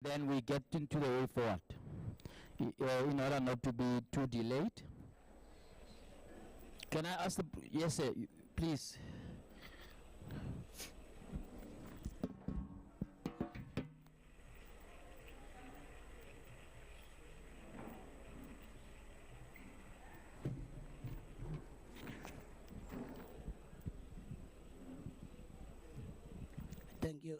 then we get into the way forward in order not to be too delayed. Can I ask the, yes sir, please. Thank you.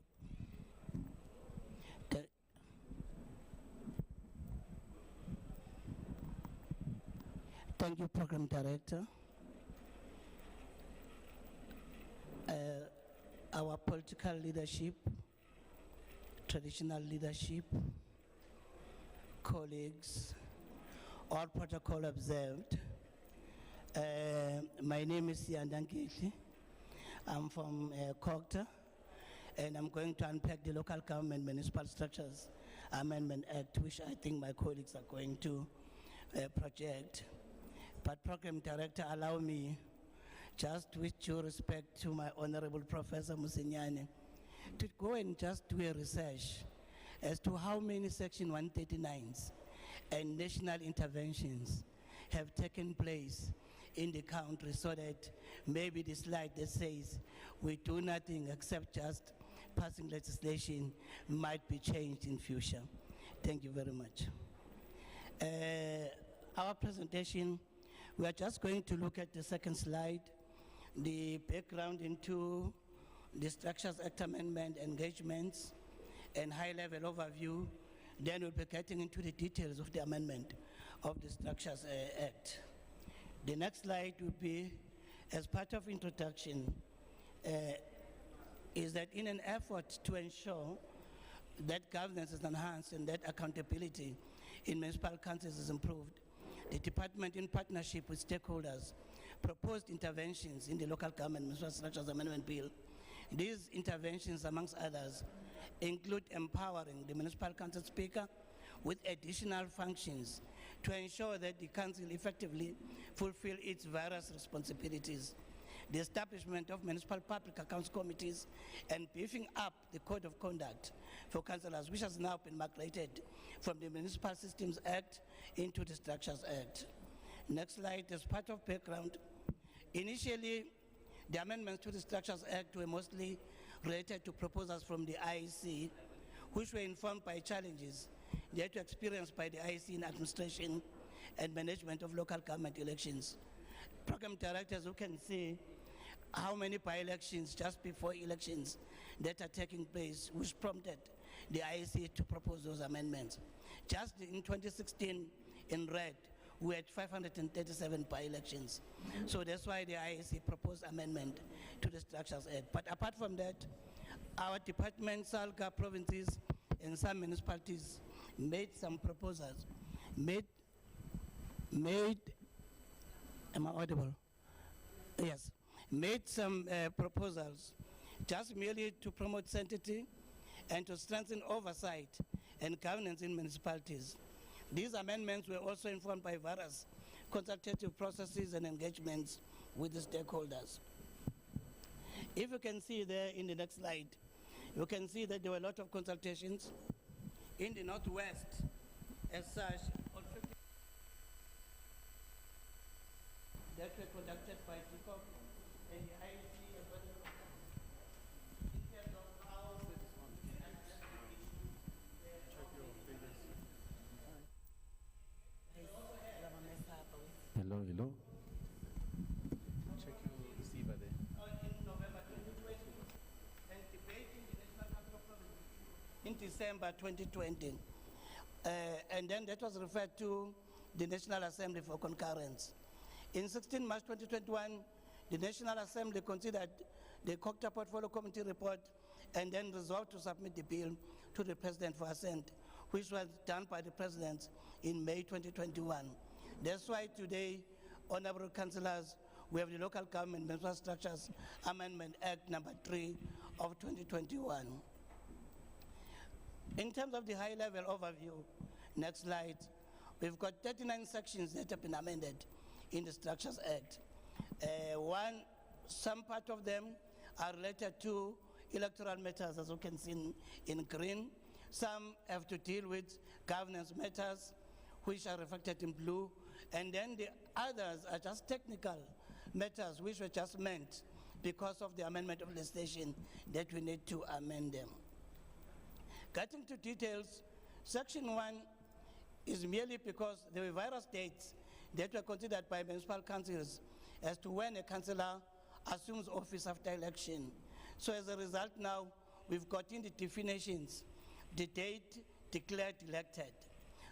Thank you, Program Director. Our political leadership, traditional leadership, colleagues, all protocol observed. My name is Yandankiti. I'm from Cogta, and I'm going to unpack the Local Government Municipal Structures Amendment Act, which I think my colleagues are going to project. But Program Director, allow me, just with due respect to my Honorable Professor Musinyane, to go and just do a research as to how many Section 139s and national interventions have taken place in the country, so that maybe the slide that says we do nothing except just passing legislation might be changed in future. Thank you very much. Our presentation, we are just going to look at the second slide, the background into the Structures Act Amendment engagements and high-level overview. Then we'll be getting into the details of the amendment of the Structures Act. The next slide will be, as part of introduction, is that in an effort to ensure that governance is enhanced and that accountability in municipal councils is improved, the department, in partnership with stakeholders, proposed interventions in the Local Government Municipal Structures Amendment Bill. These interventions, amongst others, include empowering the municipal council speaker with additional functions to ensure that the council effectively fulfill its various responsibilities, the establishment of municipal public accounts committees, and beefing up the code of conduct for councillors, which has now been migrated from the Municipal Systems Act into the Structures Act. Next slide, as part of background, initially, the amendments to the Structures Act were mostly related to proposals from the IEC, which were informed by challenges they had to experience by the IEC in administration and management of local government elections. Program directors who can see how many by-elections just before elections that are taking place, which prompted the IEC to propose those amendments. Just in 2016, in red, we had 537 by-elections. So that's why the IEC proposed amendment to the Structures Act. But apart from that, our department, SALGA provinces, and some municipalities made some proposals, am I audible? Yes, made some proposals just merely to promote sanctity and to strengthen oversight and governance in municipalities. These amendments were also informed by various consultative processes and engagements with the stakeholders. If you can see there in the next slide, you can see that there were a lot of consultations in the Northwest as such, that were conducted by TICOP and the IEC as well in terms of how Hello, hello. Check your receiver there. in November 2020 and debating the National Council of Provinces in December 2020. And then that was referred to the National Assembly for concurrence. In 16 March 2021, the National Assembly considered the Cogta Portfolio Committee report and then resolved to submit the bill to the President for assent, which was done by the President in May 2021. That's why today, honorable councillors, we have the Local Government Municipal Structures Amendment Act number 3 of 2021. In terms of the high-level overview, next slide, we've got 39 sections that have been amended in the Structures Act. Some part of them are related to electoral matters, as you can see in green. Some have to deal with governance matters, which are reflected in blue, and then the others are just technical matters which were just meant because of the amendment of legislation that we need to amend them. Getting to details, Section 1 is merely because there were various dates that were considered by municipal councils as to when a councillor assumes office after election. So as a result now, we've got in the definitions, the date declared elected.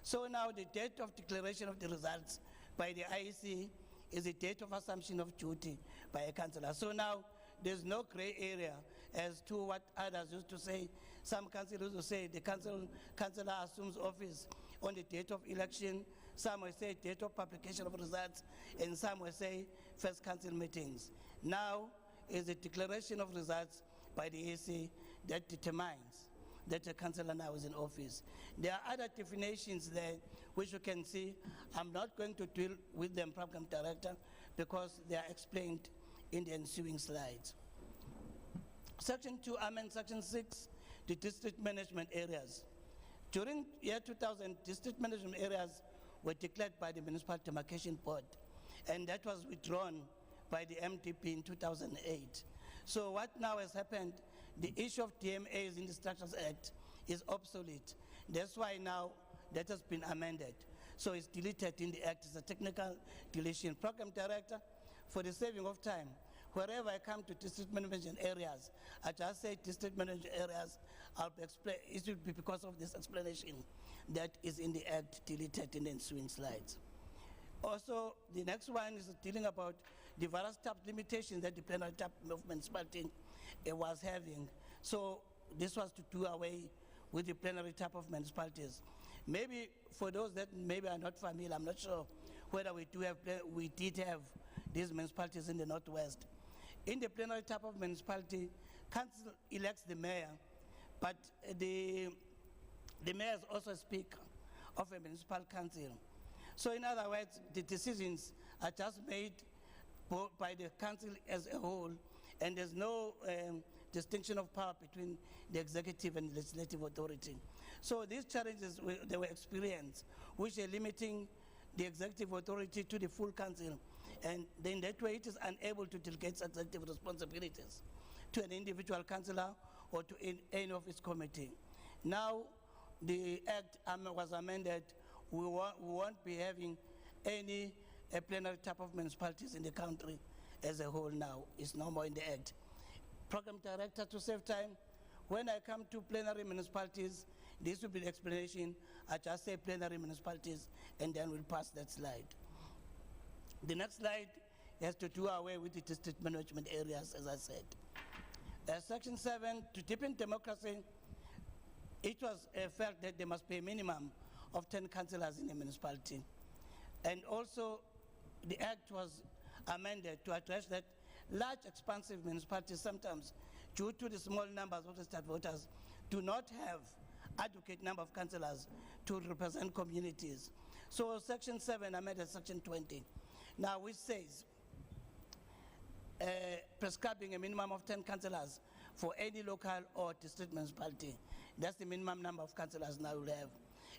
So now the date of declaration of the results by the IEC is the date of assumption of duty by a councillor. So now there's no gray area as to what others used to say. Some councillors will say the councillor assumes office on the date of election. Some will say date of publication of results, and some will say first council meetings. Now is the declaration of results by the EC that determines that the councillor now is in office. There are other definitions there which you can see. I'm not going to deal with them, Program Director, because they are explained in the ensuing slides. Section 2 amends Section 6, the district management areas. During year 2000, district management areas were declared by the Municipal Demarcation Board, and that was withdrawn by the MDP in 2008. So what now has happened, the issue of DMAs in the Structures Act is obsolete. That's why now that has been amended. So it's deleted in the Act. It's a technical deletion. Program Director, for the saving of time, wherever I come to district management areas, I just say district management areas, I'll explain, it should be because of this explanation that is in the Act deleted in the ensuing slides. Also, the next one is dealing about the various type limitations that the plenary type of municipality was having. So this was to do away with the plenary type of municipalities. Maybe for those that maybe are not familiar, I'm not sure whether we did have these municipalities in the Northwest. In the plenary type of municipality, council elects the mayor, but the mayor is also a speaker of a municipal council. So in other words, the decisions are just made by the council as a whole, and there's no distinction of power between the executive and legislative authority. So these challenges they were experienced, which are limiting the executive authority to the full council, and then that way it is unable to delegate executive responsibilities to an individual councillor or to any of its committee. Now the Act was amended. We won't be having any plenary type of municipalities in the country as a whole now. It's no more in the Act. Program Director, to save time, when I come to plenary municipalities, this will be the explanation. I just say plenary municipalities, and then we'll pass that slide. The next slide has to do away with the district management areas, as I said. Section 7, to deepen democracy, it was felt that there must be a minimum of 10 councillors in a municipality. And also, the Act was amended to address that large, expansive municipalities sometimes, due to the small numbers of registered voters, do not have adequate number of councillors to represent communities. So Section 7 amended Section 20, now which says, prescribing a minimum of 10 councillors for any local or district municipality. That's the minimum number of councillors now we'll have.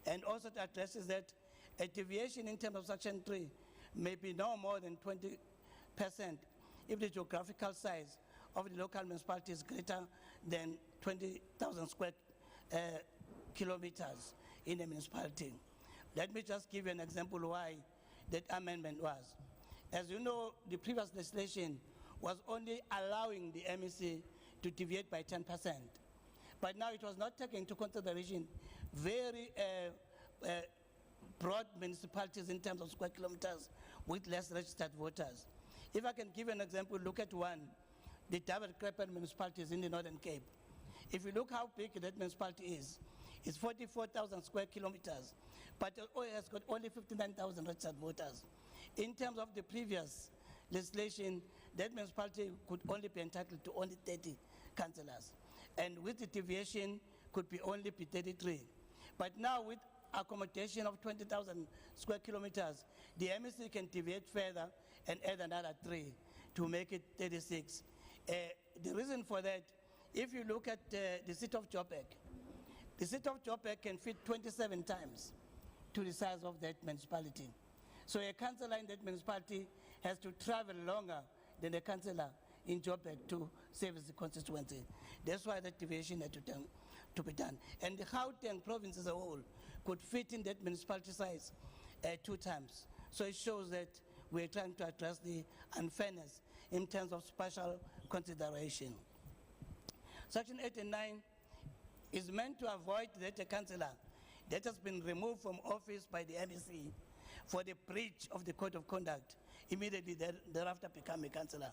And also it addresses that a deviation in terms of Section 3 may be no more than 20% if the geographical size of the local municipality is greater than 20,000 square kilometers in a municipality. Let me just give you an example why that amendment was. As you know, the previous legislation was only allowing the MEC to deviate by 10%. But now it was not taking into consideration very broad municipalities in terms of square kilometers with less registered voters. If I can give an example, look at one, the David-Kreppen municipalities in the Northern Cape. If you look how big that municipality is, it's 44,000 square kilometers, but it has got only 59,000 registered voters. In terms of the previous legislation, that municipality could only be entitled to only 30 councillors, and with the deviation could be only 33. But now with accommodation of 20,000 square kilometers, the MEC can deviate further and add another 3 to make it 36. The reason for that, if you look at the city of Joburg, The city of Joburg can fit 27 times to the size of that municipality. So a councillor in that municipality has to travel longer than a councillor in Joburg to service the constituency. That's why that deviation had to be done. And the Gauteng province as a whole could fit in that municipality size 2 times. So it shows that we're trying to address the unfairness in terms of special consideration. Section 89 is meant to avoid that a councillor that has been removed from office by the MEC for the breach of the code of conduct immediately thereafter become a councillor.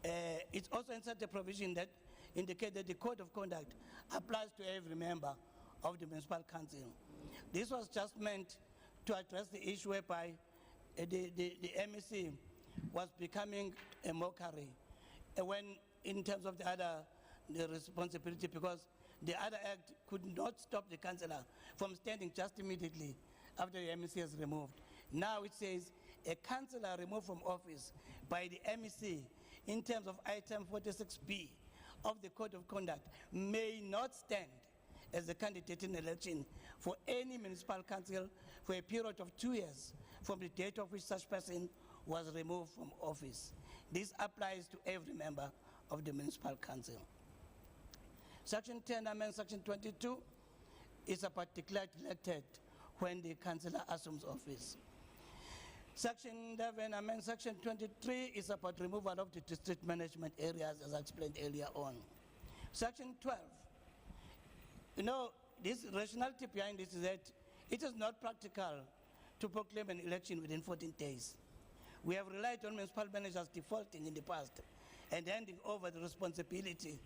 It also inserts a provision that indicates that the code of conduct applies to every member of the municipal council. This was just meant to address the issue whereby the MEC was becoming a mockery when in terms of the responsibility, because the other act could not stop the councillor from standing just immediately after the MEC is removed. Now it says a councillor removed from office by the MEC in terms of item 46B of the Code of Conduct may not stand as a candidate in election for any municipal council for a period of 2 years from the date of which such person was removed from office. This applies to every member of the municipal council. Section 10 amends Section 22 is about declared elected when the councillor assumes office. Section 11 amends Section 23 is about removal of the district management areas as I explained earlier on. Section 12, you know, this rationality behind this is that it is not practical to proclaim an election within 14 days. We have relied on municipal managers defaulting in the past and handing over the responsibility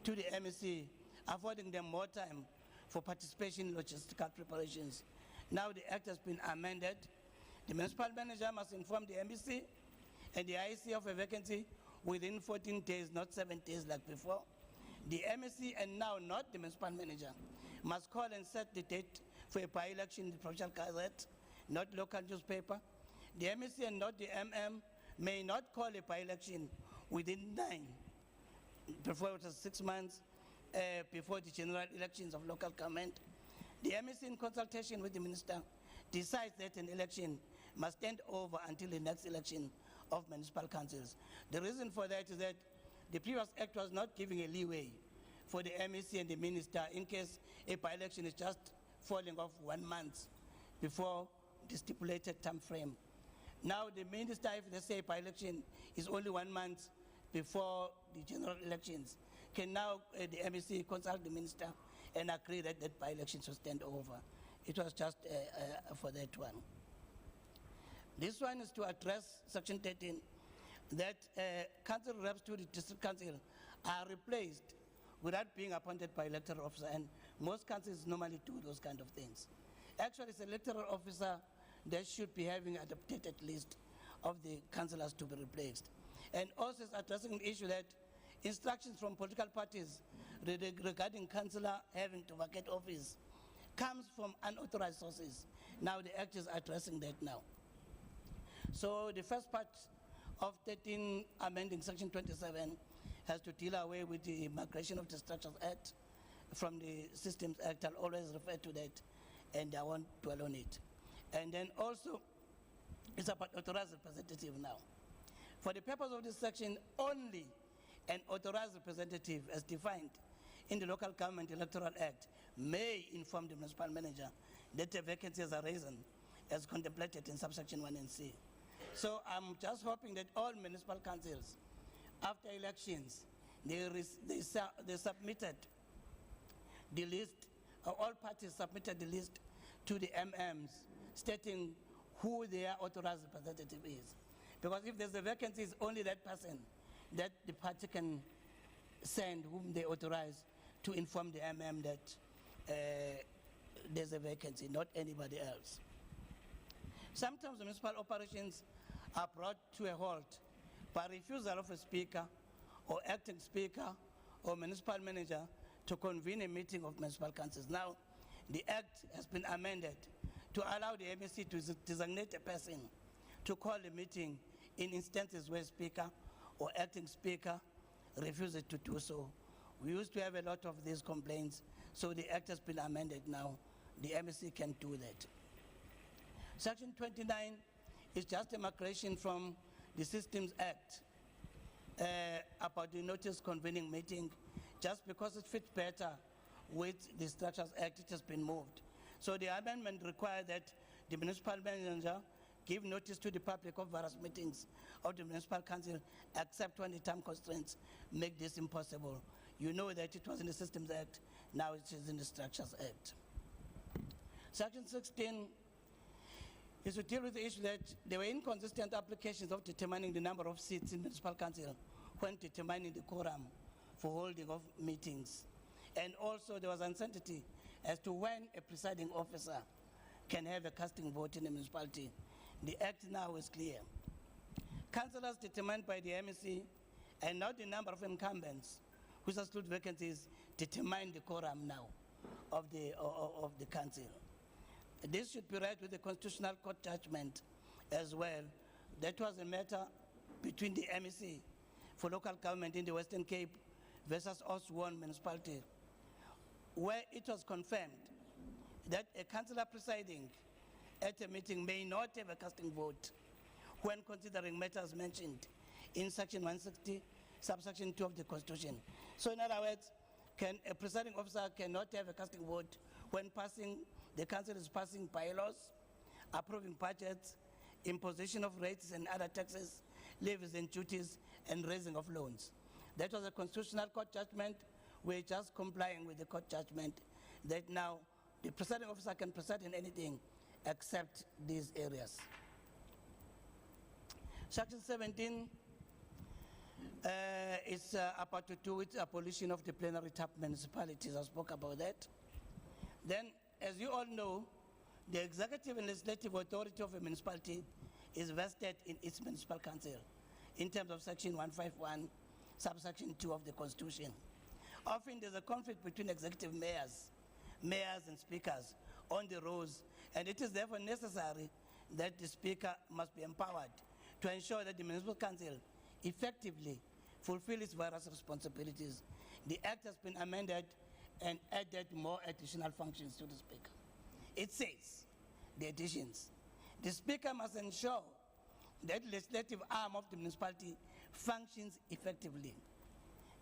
to the MEC, affording them more time for participation in logistical preparations. Now the act has been amended. The municipal manager must inform the MEC and the IEC of a vacancy within 14 days, not 7 days like before. The MEC, and now not the municipal manager, must call and set the date for a by-election in the provincial gazette, not local newspaper. The MEC and not the MM may not call a by-election within 9, before it was 6 months, before the general elections of local government. The MEC, in consultation with the minister, decides that an election must stand over until the next election of municipal councils. The reason for that is that the previous act was not giving a leeway for the MEC and the minister in case a by-election is just falling off 1 month before the stipulated time frame. Now the minister, if they say by-election is only 1 month before the general elections, can now the MEC consult the minister and agree that that by-election should stand over. It was just for that one. This one is to address Section 13, that council reps to the district council are replaced without being appointed by electoral officer, and most councils normally do those kind of things. Actually, it's an electoral officer that should be having an updated list of the councillors to be replaced. And also it's addressing the issue that instructions from political parties regarding councillor having to vacate office comes from unauthorized sources. Now the act is addressing that now. So the first part of 13 amending Section 27 has to deal away with the migration of the Structures Act from the Systems Act. I'll always refer to that, and I won't dwell on it. And then also, it's about authorized representative now. For the purpose of this section, only an authorized representative as defined in the Local Government Electoral Act may inform the municipal manager that a vacancy has arisen as contemplated in subsection 1 and C. So I'm just hoping that all municipal councils, after elections, they submitted the list, all parties submitted the list to the MMs stating who their authorized representative is. Because if there's a vacancy, it's only that person that the party can send whom they authorize to inform the MM that there's a vacancy, not anybody else. Sometimes municipal operations are brought to a halt by refusal of a speaker or acting speaker or municipal manager to convene a meeting of municipal councils. Now, the act has been amended to allow the MEC to designate a person to call a meeting in instances where speaker or acting speaker refuses to do so, We used to have a lot of these complaints, so the act has been amended now. The MEC can do that. Section 29 is just a migration from the Systems Act about the notice convening meeting. Just because it fits better with the Structures Act, it has been moved. So the amendment requires that the municipal manager give notice to the public of various meetings of the municipal council, except when the time constraints make this impossible. You know that it was in the Systems Act, now it is in the Structures Act. Section 16 is to deal with the issue that there were inconsistent applications of determining the number of seats in municipal council when determining the quorum for holding of meetings. And also there was uncertainty as to when a presiding officer can have a casting vote in a municipality. The act now is clear. Councillors determined by the MEC and not the number of incumbents who exclude vacancies determine the quorum now of the council. This should be read with the Constitutional Court judgment as well. That was a matter between the MEC for local government in the Western Cape versus Osborne municipality, where it was confirmed that a councillor presiding at a meeting may not have a casting vote when considering matters mentioned in Section 160, subsection 2 of the Constitution. So in other words, a presiding officer cannot have a casting vote when the council is passing bylaws, approving budgets, imposition of rates and other taxes, levies and duties, and raising of loans. That was a Constitutional Court judgment. We're just complying with the court judgment that now the presiding officer can preside in anything except these areas. Section 17 is about to do with abolition of the plenary type municipalities. I spoke about that. Then, as you all know, the executive and legislative authority of a municipality is vested in its municipal council in terms of Section 151, subsection 2 of the Constitution. Often there's a conflict between executive mayors and speakers on the roles, and it is therefore necessary that the speaker must be empowered to ensure that the municipal council effectively fulfill its various responsibilities. The act has been amended and added more additional functions to the speaker. It says, the additions, the speaker must ensure that the legislative arm of the municipality functions effectively.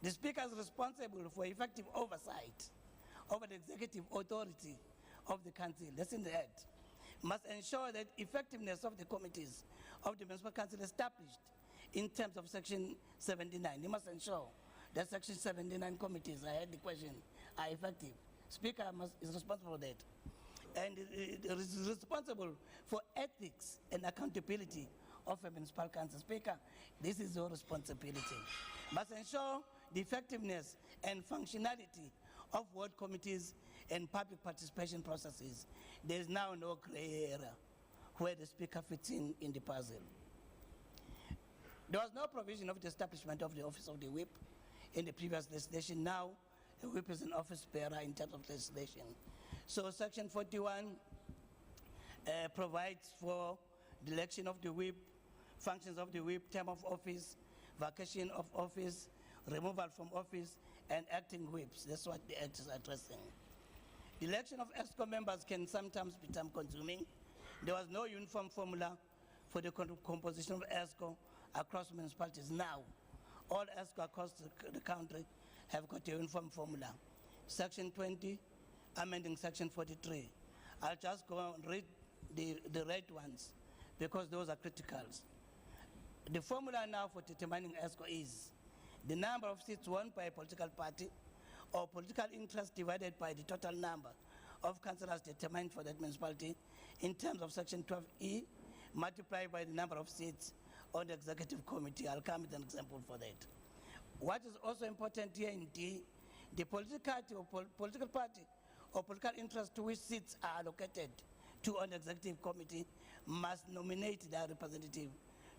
The speaker is responsible for effective oversight over the executive authority of the council. That's in the act. Must ensure that effectiveness of the committees of the municipal council established in terms of Section 79. He must ensure that Section 79 committees, I had the question, are effective. Speaker is responsible for that. And is responsible for ethics and accountability of a municipal council. Speaker, this is your responsibility. Must ensure the effectiveness and functionality of ward committees and public participation processes. There is now no gray area where the speaker fits in the puzzle. There was no provision of the establishment of the office of the whip in the previous legislation. Now, the whip is an office bearer in terms of legislation. So Section 41 provides for the election of the whip, functions of the whip, term of office, vacation of office, removal from office, and acting whips. That's what the act is addressing. The election of ESCO members can sometimes be time-consuming. There was no uniform formula for the composition of ESCO across municipalities. Now, all ESCO across the country have got a uniform formula. Section 20, amending Section 43. I'll just go and read the red ones because those are criticals. The formula now for determining ESCO is the number of seats won by a political party or political interest divided by the total number of councillors determined for that municipality in terms of Section 12E multiplied by the number of seats on the executive committee. I'll come with an example for that. What is also important here in D, the political party or political interest to which seats are allocated to an executive committee must nominate their representative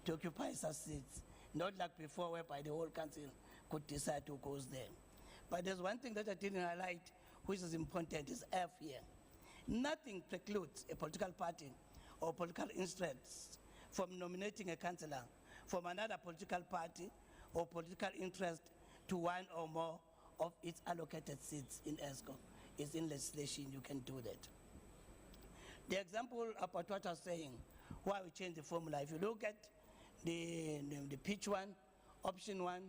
to occupy such seats, not like before whereby the whole council could decide who goes there. But there's one thing that I didn't highlight, which is important, is F here. Nothing precludes a political party or political interest from nominating a councillor from another political party or political interest to one or more of its allocated seats in ESCO. It's in legislation, you can do that. The example about what I was saying, why we change the formula, if you look at the pitch one, option one,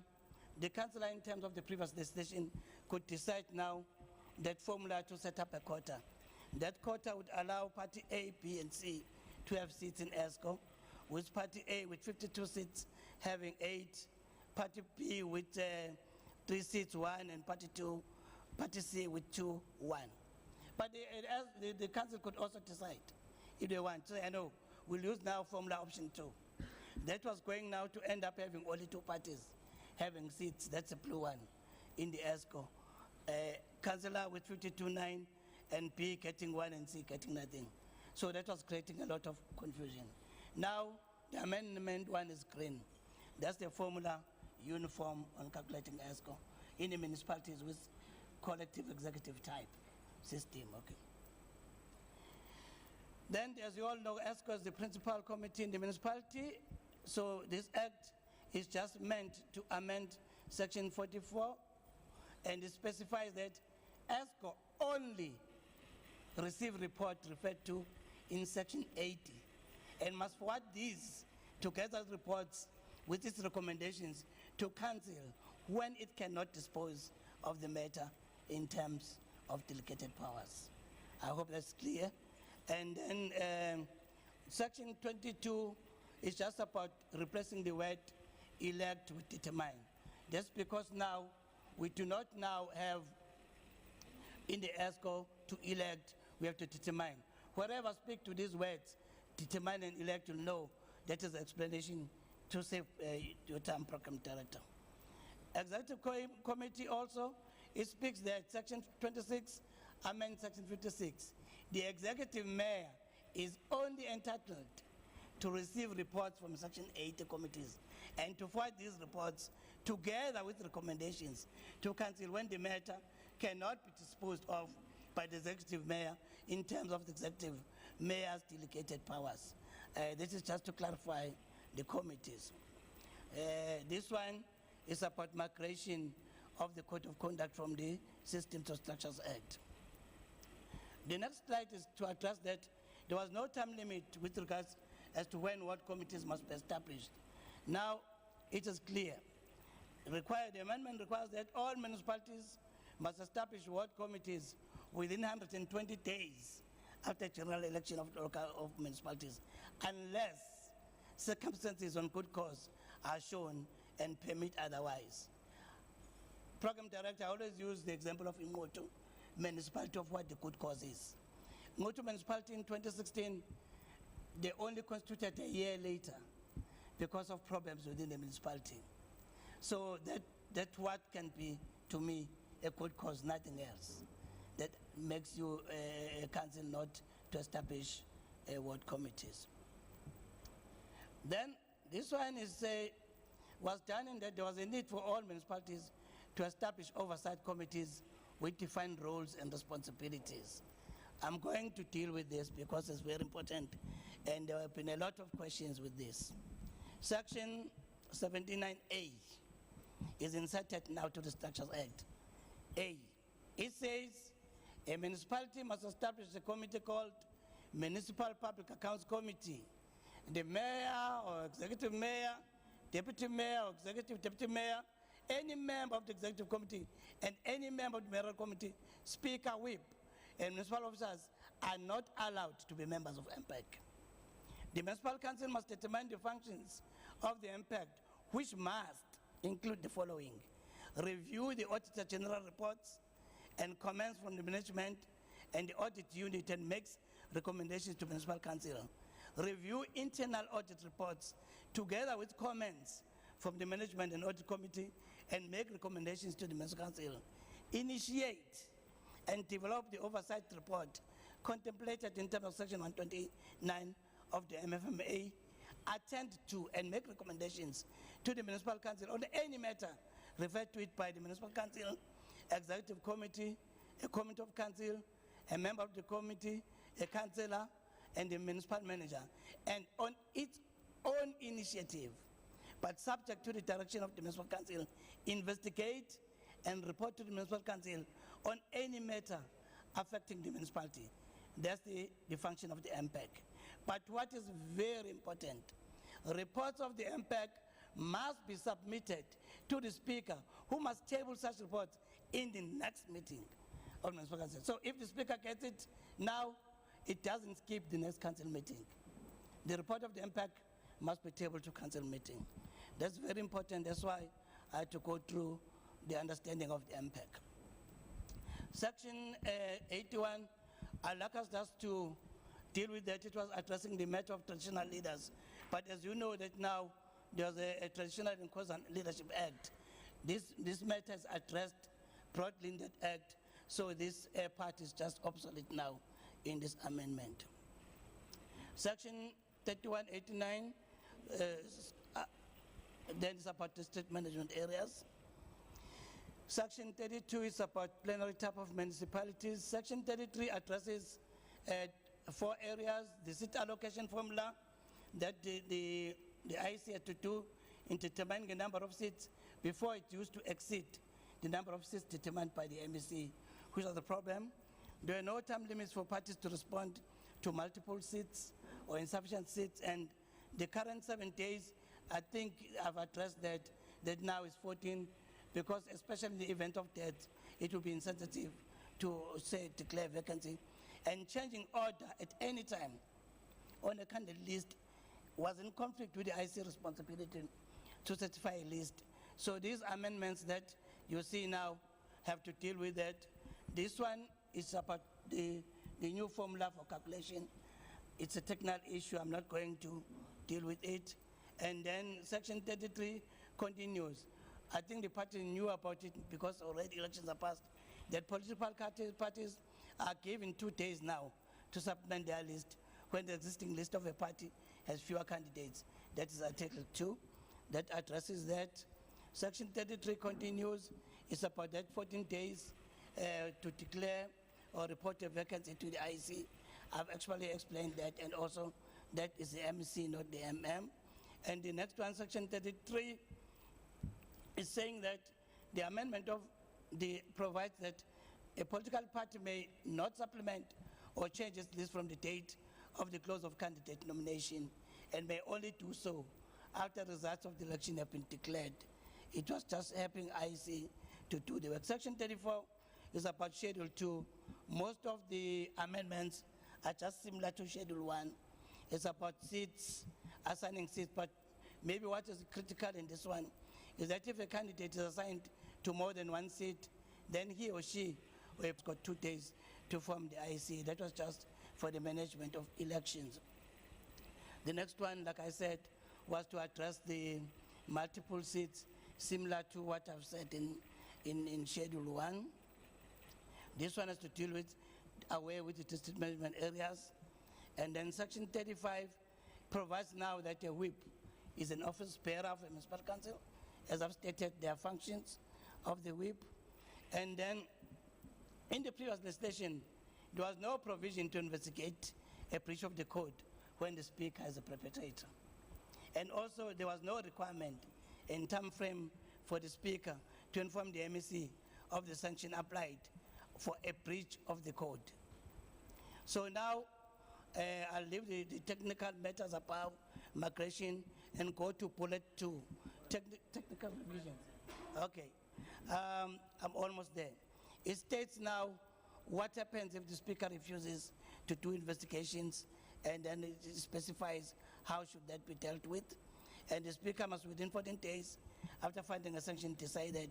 the councillor in terms of the previous legislation could decide now that formula to set up a quota. That quota would allow party A, B, and C to have seats in ESCO, with party A with 52 seats having 8, party B with 3 seats, 1, and party C with 2, 1. But the council could also decide if they want. So I know we'll use now formula option 2. That was going now to end up having only 2 parties having seats. That's a blue one in the ESCO. Councillor with 52.9 and B getting 1 and C getting nothing. So that was creating a lot of confusion. Now the amendment 1 is green. That's the formula uniform on calculating ESCO in the municipalities with collective executive type system. Okay. Then, as you all know, ESCO is the principal committee in the municipality. So this act is just meant to amend section 44, and it specifies that ESCO only receive report referred to in section 80 and must forward these together reports with its recommendations to council when it cannot dispose of the matter in terms of delegated powers. I hope that's clear. And then section 22 is just about replacing the word elect with determine. That's because now we do not now have in the ESCO to elect, we have to determine. Wherever speak to these words, determine and elect, you'll know that is the explanation to save your term program director. Executive committee also, it speaks that section 26 amends section 56. The executive mayor is only entitled to receive reports from section 80 committees and to forward these reports together with recommendations to council when the matter cannot be disposed of by the executive mayor in terms of the executive mayor's delegated powers. This is just to clarify the committees. This one is about migration of the Code of Conduct from the Systems of Structures Act. The next slide is to address that there was no time limit with regards as to when what committees must be established. Now, it is clear. The amendment requires that all municipalities must establish ward committees within 120 days after general election of municipalities, unless circumstances on good cause are shown and permit otherwise. Program director, I always use the example of Ngoto municipality of what the good cause is. Ngoto municipality in 2016, they only constituted a year later because of problems within the municipality. So that's what can be, to me, a good cause, nothing else. That makes you a council not to establish ward committees. Then this one is was done in that there was a need for all municipalities to establish oversight committees with defined roles and responsibilities. I'm going to deal with this because it's very important, and there have been a lot of questions with this. Section 79A is inserted now to the Structures Act. A, it says a municipality must establish a committee called Municipal Public Accounts Committee. The mayor or executive mayor, deputy mayor or executive deputy mayor, any member of the executive committee and any member of the mayoral committee, speaker, whip, and municipal officers are not allowed to be members of MPAC. The municipal council must determine the functions of the MPAC, which must include the following: review the Auditor General reports and comments from the management and the audit unit and makes recommendations to municipal council. Review internal audit reports together with comments from the management and audit committee and make recommendations to the municipal council. Initiate and develop the oversight report contemplated in terms of section 129 of the MFMA. Attend to and make recommendations to the municipal council on any matter referred to it by the municipal council, executive committee, a committee of council, a member of the committee, a councillor, and the municipal manager, and on its own initiative, but subject to the direction of the municipal council, investigate and report to the municipal council on any matter affecting the municipality. That's the function of the MPAC. But what is very important, reports of the MPAC must be submitted to the speaker, who must table such reports in the next meeting of municipal council. So if the speaker gets it now, it doesn't skip the next council meeting. The report of the MPAC must be tabled to council meeting. That's very important. That's why I had to go through the understanding of the MPAC. Section 81 allows us just to deal with that. It was addressing the matter of traditional leaders. But as you know that now, there's a Traditional and Cause and Leadership Act. This matter is addressed broadly in that act, so this part is just obsolete now in this amendment. Section 3189, then is about district management areas. Section 32 is about plenary type of municipalities. Section 33 addresses 4 areas, the seat allocation formula that the IC had to do in determining the number of seats before it used to exceed the number of seats determined by the MEC, which was the problem. There are no time limits for parties to respond to multiple seats or insufficient seats, and the current 7 days, I think I've addressed that now is 14, because especially in the event of death, it will be insensitive to, say, declare vacancy. And changing order at any time on a candidate list was in conflict with the IC responsibility to certify a list. So these amendments that you see now have to deal with that. This one is about the new formula for calculation. It's a technical issue. I'm not going to deal with it. And then Section 33 continues. I think the party knew about it because already elections are passed, that political parties are given 2 days now to supplement their list when the existing list of a party has fewer candidates. That is Article 2 that addresses that. Section 33 continues. It's about that 14 days to declare or report a vacancy to the IC. I've actually explained that, and also that is the MC, not the MM. And the next one, Section 33, is saying that the amendment of the provides that a political party may not supplement or change its list from the date of the close of candidate nomination, and may only do so after results of the election have been declared. It was just helping IC to do the work. Section 34 is about Schedule 2. Most of the amendments are just similar to Schedule 1. It's about seats, assigning seats, but maybe what is critical in this one is that if a candidate is assigned to more than 1 seat, then he or she will have got 2 days to form the IC. That was just for the management of elections. The next one, like I said, was to address the multiple seats, similar to what I've said in Schedule 1. This one has to deal with aware with the district management areas. And then Section 35 provides now that a whip is an office bearer of a municipal council. As I've stated, their functions of the whip. And then in the previous legislation, there was no provision to investigate a breach of the code when the speaker is a perpetrator. And also there was no requirement in time frame for the speaker to inform the MEC of the sanction applied for a breach of the code. So now I'll leave the technical matters above migration and go to bullet 2, technical revisions. Okay, I'm almost there. It states now what happens if the speaker refuses to do investigations, and then it specifies how should that be dealt with. And the speaker must, within 14 days, after finding a sanction, decided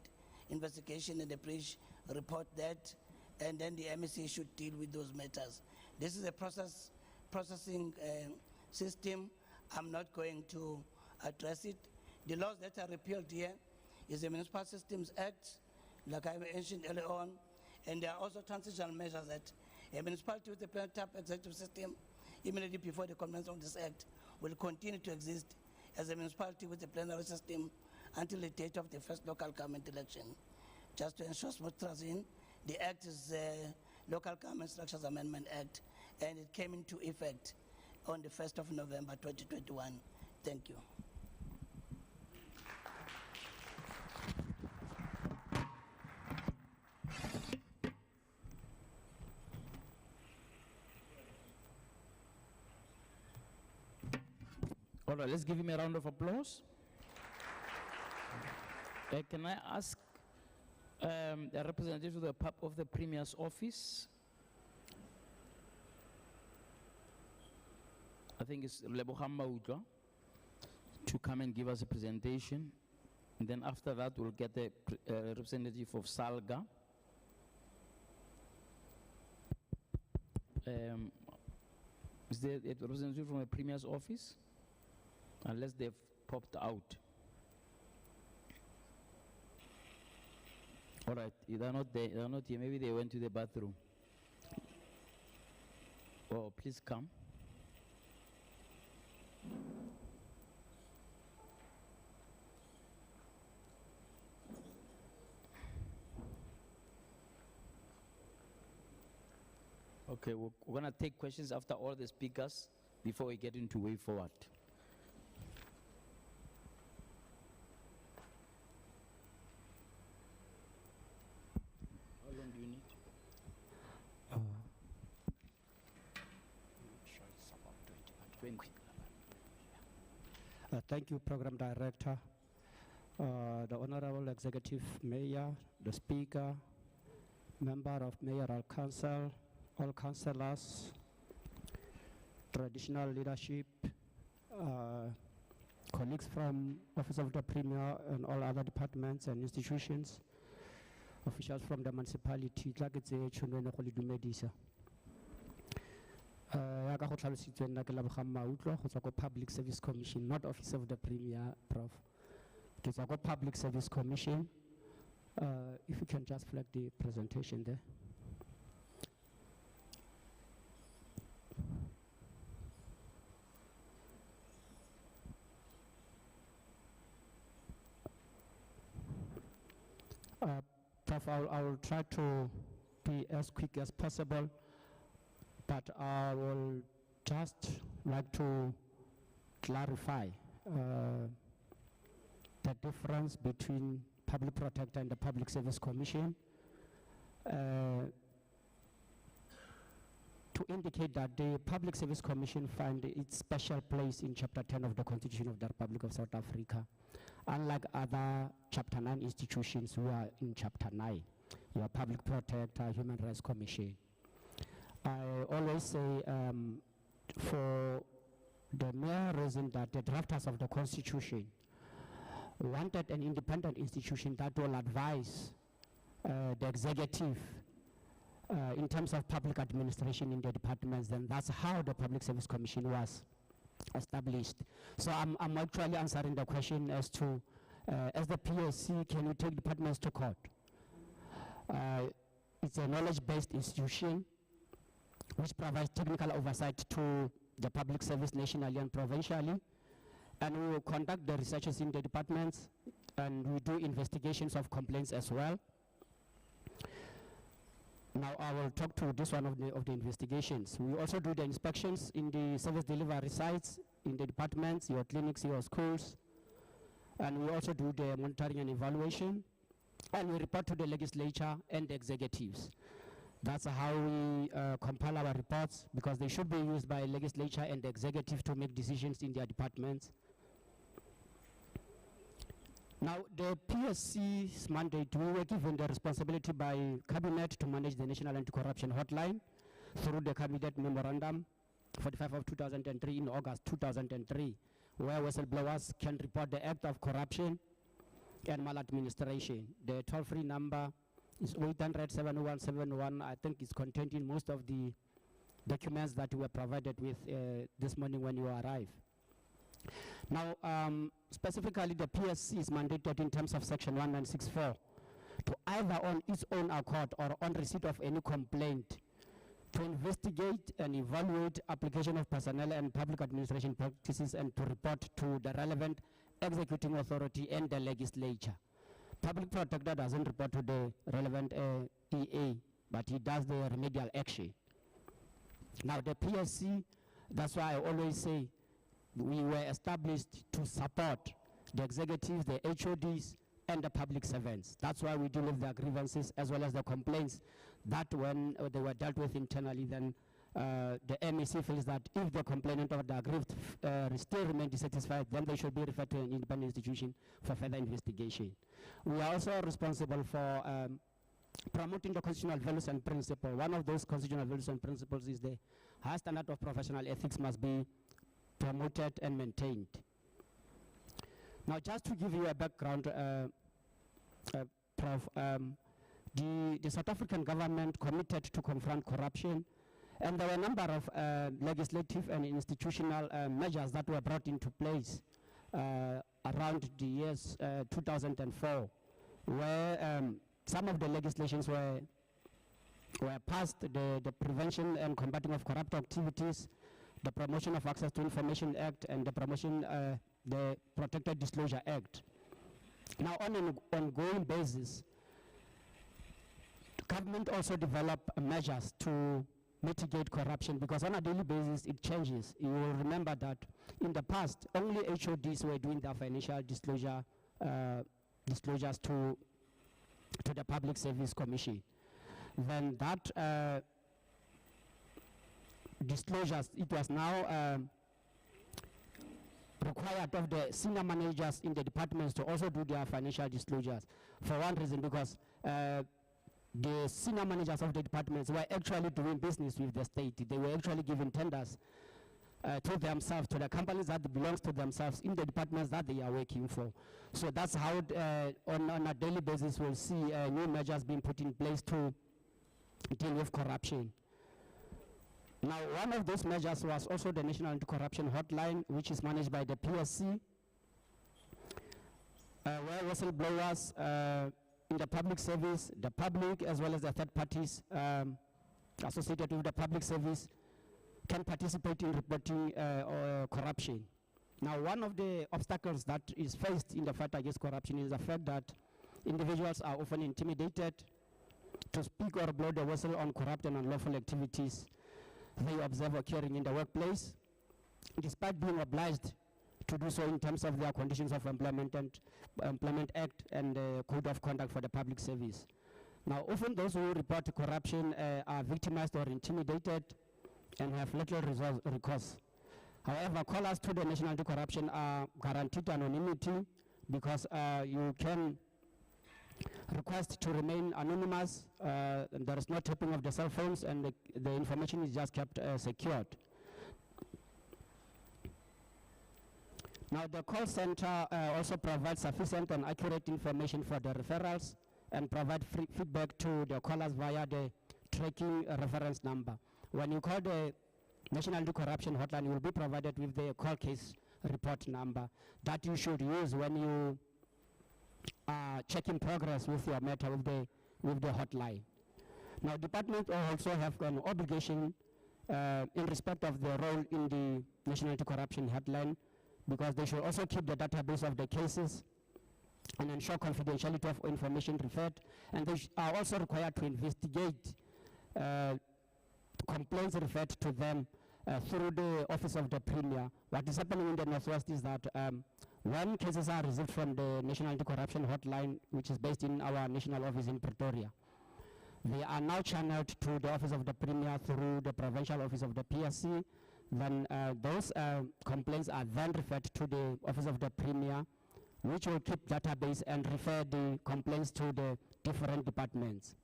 investigation and the breach, report that, and then the MEC should deal with those matters. This is a processing system. I'm not going to address it. The laws that are repealed here is the Municipal Systems Act, like I mentioned earlier on, and there are also transitional measures that a municipality with a plenary-type executive system, immediately before the commencement of this act, will continue to exist as a municipality with a plenary system until the date of the first local government election. Just to ensure smooth transition, the act is the Local Government Structures Amendment Act, and it came into effect on the 1st of November 2021. Thank you. All right, let's give him a round of applause. Can I ask a representative of the Premier's office? I think it's Lebogang Mautla, to come and give us a presentation. And then after that, we'll get the representative of Salga. Is there a representative from the Premier's office? Unless they've popped out. All right, they're not there, they're not here. Maybe they went to the bathroom. Oh, please come. Okay, we're going to take questions after all the speakers before we get into way forward. How long do you need? Sure, it's about 20. Thank you, Program Director, the Honorable Executive Mayor, the Speaker, Member of Mayoral Council, all councillors, traditional leadership, colleagues from Office of the Premier and all other departments and institutions, officials from the municipality, Public Service Commission, not Office of the Premier, Prof. It's a Public Service Commission. If you can just flag the presentation there. Prof, I'll try to be as quick as possible, but I will just like to clarify the difference between Public Protector and the Public Service Commission, to indicate that the Public Service Commission finds its special place in Chapter 10 of the Constitution of the Republic of South Africa. Unlike other Chapter 9 institutions who are in Chapter 9, your Public Protector, Human Rights Commission. I always say, for the mere reason that the drafters of the Constitution wanted an independent institution that will advise the executive in terms of public administration in the departments, then that's how the Public Service Commission was established. So I'm actually answering the question as to, as the PSC, can you take departments to court? It's a knowledge-based institution which provides technical oversight to the public service nationally and provincially. And we will conduct the researches in the departments, and we do investigations of complaints as well. Now I will talk to this one of the investigations. We also do the inspections in the service delivery sites, in the departments, your clinics, your schools. And we also do the monitoring and evaluation. And we report to the legislature and the executives. That's how we compile our reports, because they should be used by legislature and the executive to make decisions in their departments. Now, the PSC's mandate, we were given the responsibility by Cabinet to manage the National Anti-Corruption Hotline through the Cabinet Memorandum 45 of 2003 in August 2003, where whistleblowers can report the act of corruption and maladministration. The toll-free number is 800-7171. I think it's contained in most of the documents that we were provided with this morning when you arrived. Now, specifically, the PSC is mandated in terms of Section 1964 to either on its own accord or on receipt of any complaint to investigate and evaluate application of personnel and public administration practices and to report to the relevant executing authority and the legislature. Public Protector doesn't report to the relevant EA, but he does the remedial action. Now, the PSC, that's why I always say, we were established to support the executives, the HODs, and the public servants. That's why we deal with their grievances as well as the complaints that when they were dealt with internally, then the MEC feels that if the complainant or the aggrieved still remain dissatisfied, then they should be referred to an independent institution for further investigation. We are also responsible for promoting the constitutional values and principles. One of those constitutional values and principles is the high standard of professional ethics must be promoted and maintained. Now, just to give you a background, Prof, the South African government committed to confront corruption, and there were a number of legislative and institutional measures that were brought into place around the years 2004, where some of the legislations were passed, the Prevention and Combating of Corrupt Activities, the Promotion of Access to Information Act, and the Protected Disclosure Act. Now, on an ongoing basis, the government also developed measures to mitigate corruption, because on a daily basis it changes. You will remember that in the past, only HODs were doing their financial disclosures to the Public Service Commission. Then that disclosures, it was now required of the senior managers in the departments to also do their financial disclosures. For one reason, because the senior managers of the departments were actually doing business with the state. They were actually giving tenders to themselves, to the companies that belongs to themselves in the departments that they are working for. So that's how on a daily basis we'll see new measures being put in place to deal with corruption. Now, one of those measures was also the National Anti-Corruption Hotline, which is managed by the PSC, where whistleblowers in the public service, the public as well as the third parties associated with the public service can participate in reporting corruption. Now, one of the obstacles that is faced in the fight against corruption is the fact that individuals are often intimidated to speak or blow the whistle on corrupt and unlawful activities they observe occurring in the workplace, despite being obliged to do so in terms of their conditions of employment and Employment Act and the Code of Conduct for the Public Service. Now, often those who report corruption are victimized or intimidated and have little recourse. However, callers to the National Anti-Corruption are guaranteed anonymity, because you can request to remain anonymous. There is no tapping of the cell phones, and the information is just kept secured. Now, the call center also provides sufficient and accurate information for the referrals and provide feedback to the callers via the tracking reference number. When you call the National Anti-Corruption Hotline, you will be provided with the call case report number that you should use when you are checking progress with your matter with the hotline. Now, departments also have an obligation in respect of their role in the National Anti-Corruption Hotline, because they should also keep the database of the cases and ensure confidentiality of information referred, and they are also required to investigate complaints referred to them through the Office of the Premier. What is happening in the Northwest is that when cases are received from the National Anti-Corruption Hotline, which is based in our national office in Pretoria, they are now channeled to the Office of the Premier through the Provincial Office of the PSC. Then those complaints are then referred to the Office of the Premier, which will keep database and refer the complaints to the different departments.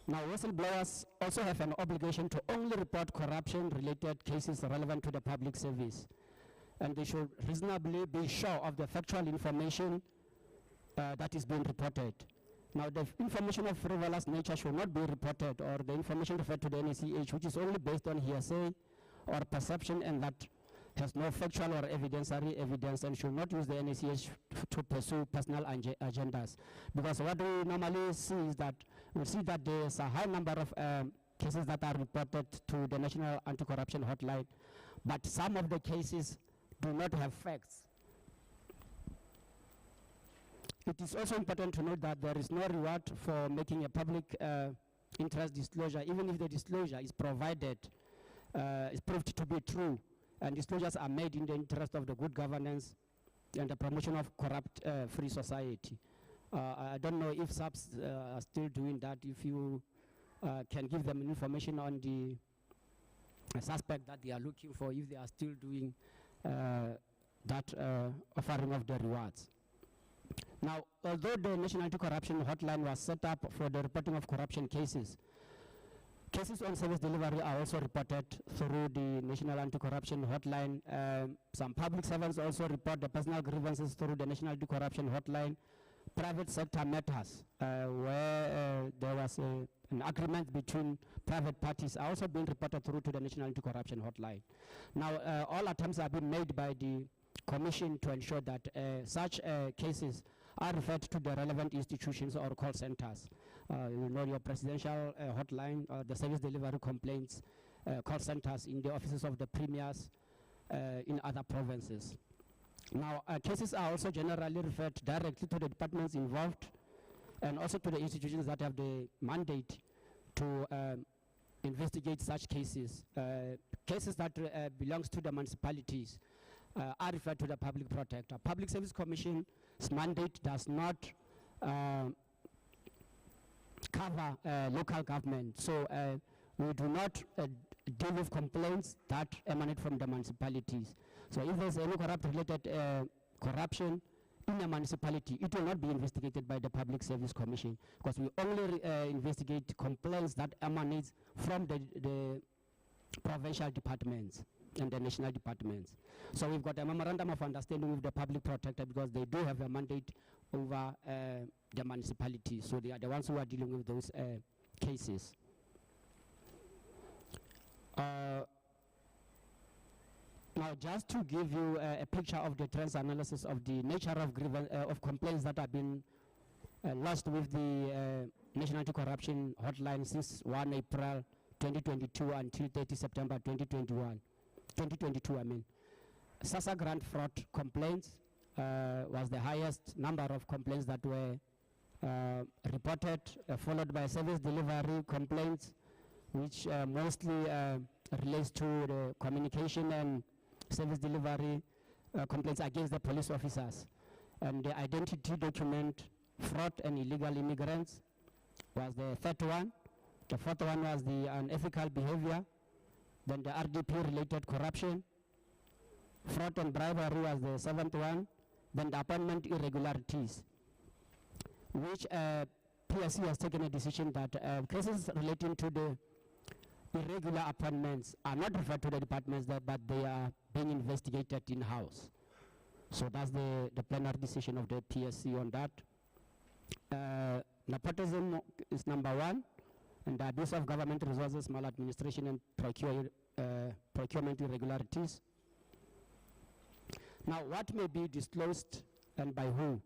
Now, whistleblowers also have an obligation to only report corruption-related cases relevant to the public service, and they should reasonably be sure of the factual information that is being reported. Now, the information of frivolous nature should not be reported, or the information referred to the NACH, which is only based on hearsay or perception, and that has no factual or evidentiary evidence, and should not use the NACH to pursue personal agendas. Because what we normally see is that we see that there's a high number of cases that are reported to the National Anti-Corruption Hotline, but some of the cases do not have facts. It is also important to note that there is no reward for making a public interest disclosure, even if the disclosure is provided, is proved to be true, and disclosures are made in the interest of the good governance and the promotion of corrupt-free society. I don't know if SAPs are still doing that. If you can give them information on the suspect that they are looking for, if they are still doing that offering of the rewards. Now, although the National Anti-Corruption Hotline was set up for the reporting of corruption cases, cases on service delivery are also reported through the National Anti-Corruption Hotline. Some public servants also report the personal grievances through the National Anti-Corruption Hotline. Private sector matters, where there was an agreement between private parties, are also being reported through to the National Anti-Corruption Hotline. Now, all attempts have been made by the Commission to ensure that such cases are referred to the relevant institutions or call centers. You know, your presidential hotline, the service delivery complaints call centers in the offices of the premiers in other provinces. Now, cases are also generally referred directly to the departments involved and also to the institutions that have the mandate to investigate such cases. Cases that belongs to the municipalities are referred to the public protector. Public Service Commission's mandate does not cover local government. So we do not deal with complaints that emanate from the municipalities. So if there's any corrupt-related corruption in a municipality, it will not be investigated by the Public Service Commission, because we only investigate complaints that emanate from the provincial departments and the national departments. So we've got a memorandum of understanding with the public protector, because they do have a mandate over the municipality. So they are the ones who are dealing with those cases. Now, just to give you a picture of the trends analysis of the nature of complaints that have been lodged with the National Anti-Corruption Hotline since 1 April 2022 until 30 September 2022, I mean. SASSA grant fraud complaints was the highest number of complaints that were reported, followed by service delivery complaints, which mostly relates to the communication and service delivery complaints against the police officers. And the identity document fraud and illegal immigrants was the third one. The fourth one was the unethical behavior. Then the RDP-related corruption. Fraud and bribery was the seventh one. Then the appointment irregularities, which PSC has taken a decision that cases relating to the irregular appointments are not referred to the departments, but they are being investigated in-house. So that's the plenary decision of the PSC on that. Nepotism is number one, and the abuse of government resources, maladministration, and procurement irregularities. Now, what may be disclosed and by who?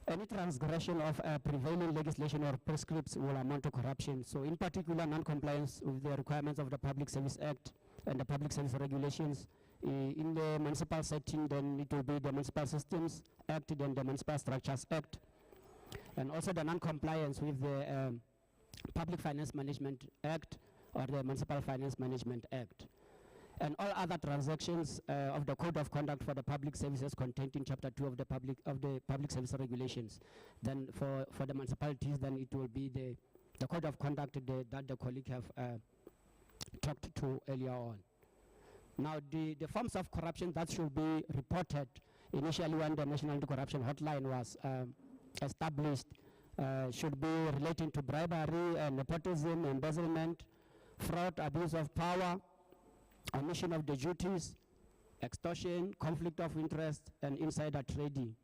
Any transgression of prevailing legislation or prescripts will amount to corruption. So in particular, non-compliance with the requirements of the Public Service Act and the Public Service Regulations. In the municipal setting, then it will be the Municipal Systems Act, then the Municipal Structures Act. And also the non-compliance with the Public Finance Management Act or the Municipal Finance Management Act. And all other transactions of the Code of Conduct for the Public Services contained in Chapter 2 of the Public Service Regulations. Then for the municipalities, then it will be the Code of Conduct that the colleague have talked to earlier on. Now, the forms of corruption that should be reported initially when the National Anti-Corruption Hotline was established should be relating to bribery, nepotism, embezzlement, fraud, abuse of power, omission of the duties, extortion, conflict of interest, and insider trading.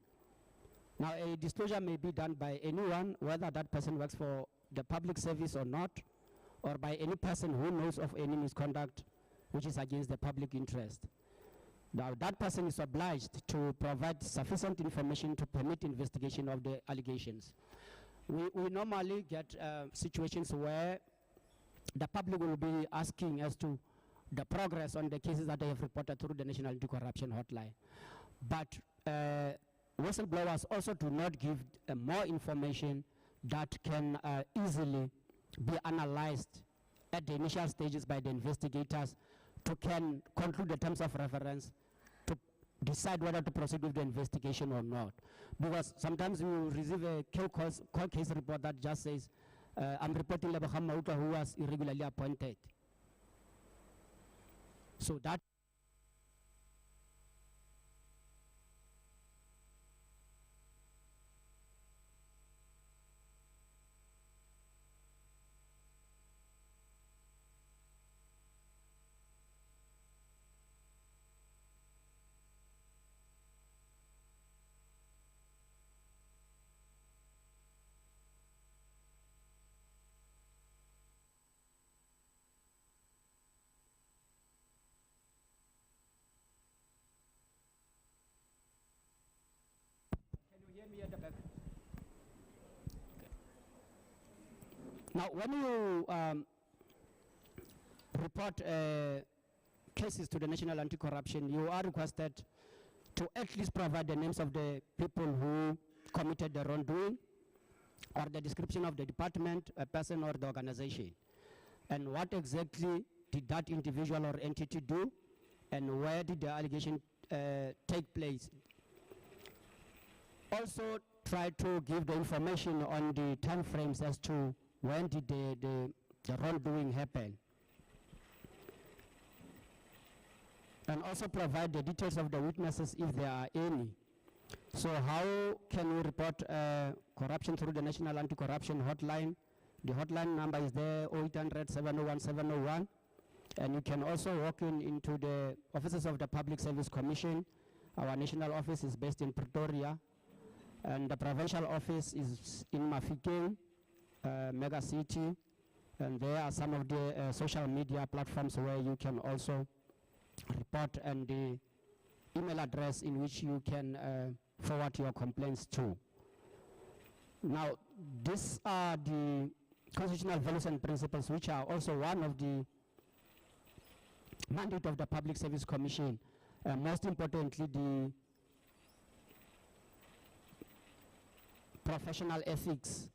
Now, a disclosure may be done by anyone, whether that person works for the public service or not, or by any person who knows of any misconduct which is against the public interest. Now, that person is obliged to provide sufficient information to permit investigation of the allegations. We normally get situations where the public will be asking as to the progress on the cases that they have reported through the National Anti-Corruption Hotline. But whistleblowers also do not give more information that can easily be analyzed at the initial stages by the investigators to can conclude the terms of reference to decide whether to proceed with the investigation or not. Because sometimes you receive a cold case report that just says I'm reporting Lebogang Mauka, who was irregularly appointed. So that now, when you report cases to the National Anti-Corruption, you are requested to at least provide the names of the people who committed the wrongdoing, or the description of the department, a person, or the organization. And what exactly did that individual or entity do, and where did the allegation take place? Also, try to give the information on the time frames as to when did the wrongdoing happen. And also provide the details of the witnesses if there are any. So how can we report corruption through the National Anti-Corruption Hotline? The hotline number is there, 0800 701 701. And you can also walk into the offices of the Public Service Commission. Our national office is based in Pretoria. And the provincial office is in Mafikeng, Mega City. And there are some of the social media platforms where you can also report, and the email address in which you can forward your complaints to. Now, these are the constitutional values and principles, which are also one of the mandate of the Public Service Commission. Most importantly, the professional ethics.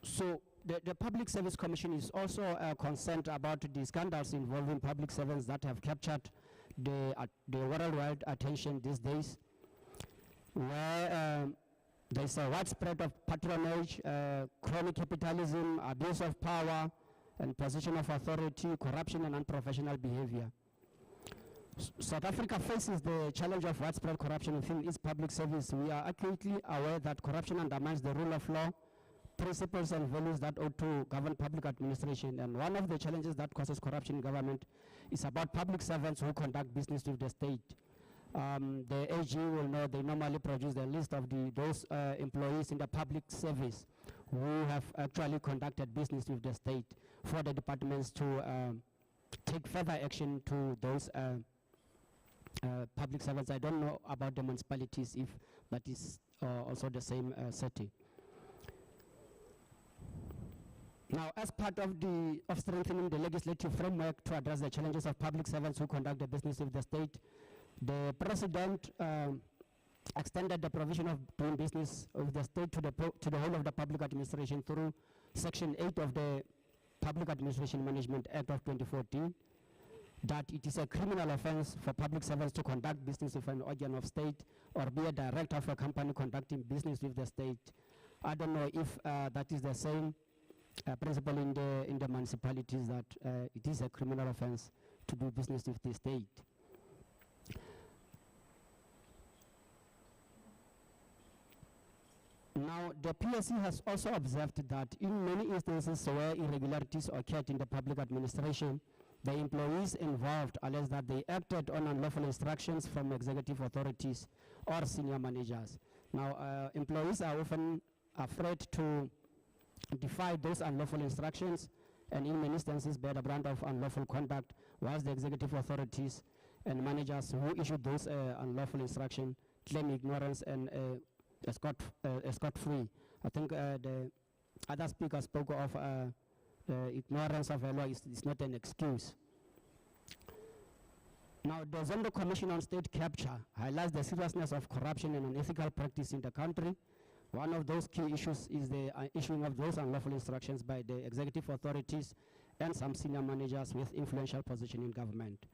So the Public Service Commission is also concerned about the scandals involving public servants that have captured the worldwide attention these days, where there's a widespread of patronage, crony capitalism, abuse of power, and position of authority, corruption, and unprofessional behavior. South Africa faces the challenge of widespread corruption within its public service. We are acutely aware that corruption undermines the rule of law, principles and values that ought to govern public administration. And one of the challenges that causes corruption in government is about public servants who conduct business with the state. The AG will know they normally produce the list of those employees in the public service who have actually conducted business with the state, for the departments to take further action to those public servants. I don't know about the municipalities, if that is also the same setting. Now, as part of strengthening the legislative framework to address the challenges of public servants who conduct the business with the state, the President extended the provision of doing business with the state to the whole of the public administration through Section 8 of the Public Administration Management Act of 2014, that it is a criminal offense for public servants to conduct business with an organ of state or be a director of a company conducting business with the state. I don't know if that is the same principle in the municipalities, that it is a criminal offense to do business with the state. Now, the PSC has also observed that in many instances where irregularities occurred in the public administration, the employees involved allege that they acted on unlawful instructions from executive authorities or senior managers. Now, employees are often afraid to defy those unlawful instructions, and in many instances bear the brand of unlawful conduct, whilst the executive authorities and managers who issued those unlawful instructions claim ignorance and escort-free. I think the other speaker spoke of ignorance of a law is not an excuse. Now, the Zondo Commission on State Capture highlights the seriousness of corruption and unethical practice in the country. One of those key issues is the issuing of those unlawful instructions by the executive authorities and some senior managers with influential position in government.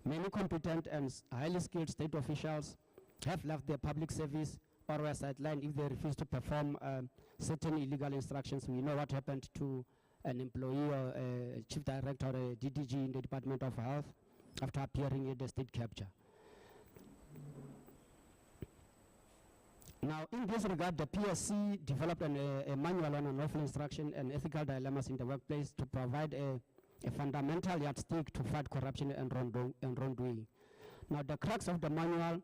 Many competent and highly skilled state officials have left their public service or were sidelined if they refused to perform certain illegal instructions. We know what happened to an employee or a chief director or a DDG in the Department of Health after appearing at the state capture. Now, in this regard, the PSC developed a manual on unlawful instruction and ethical dilemmas in the workplace to provide a fundamental yardstick to fight corruption and wrongdoing. Now, the crux of the manual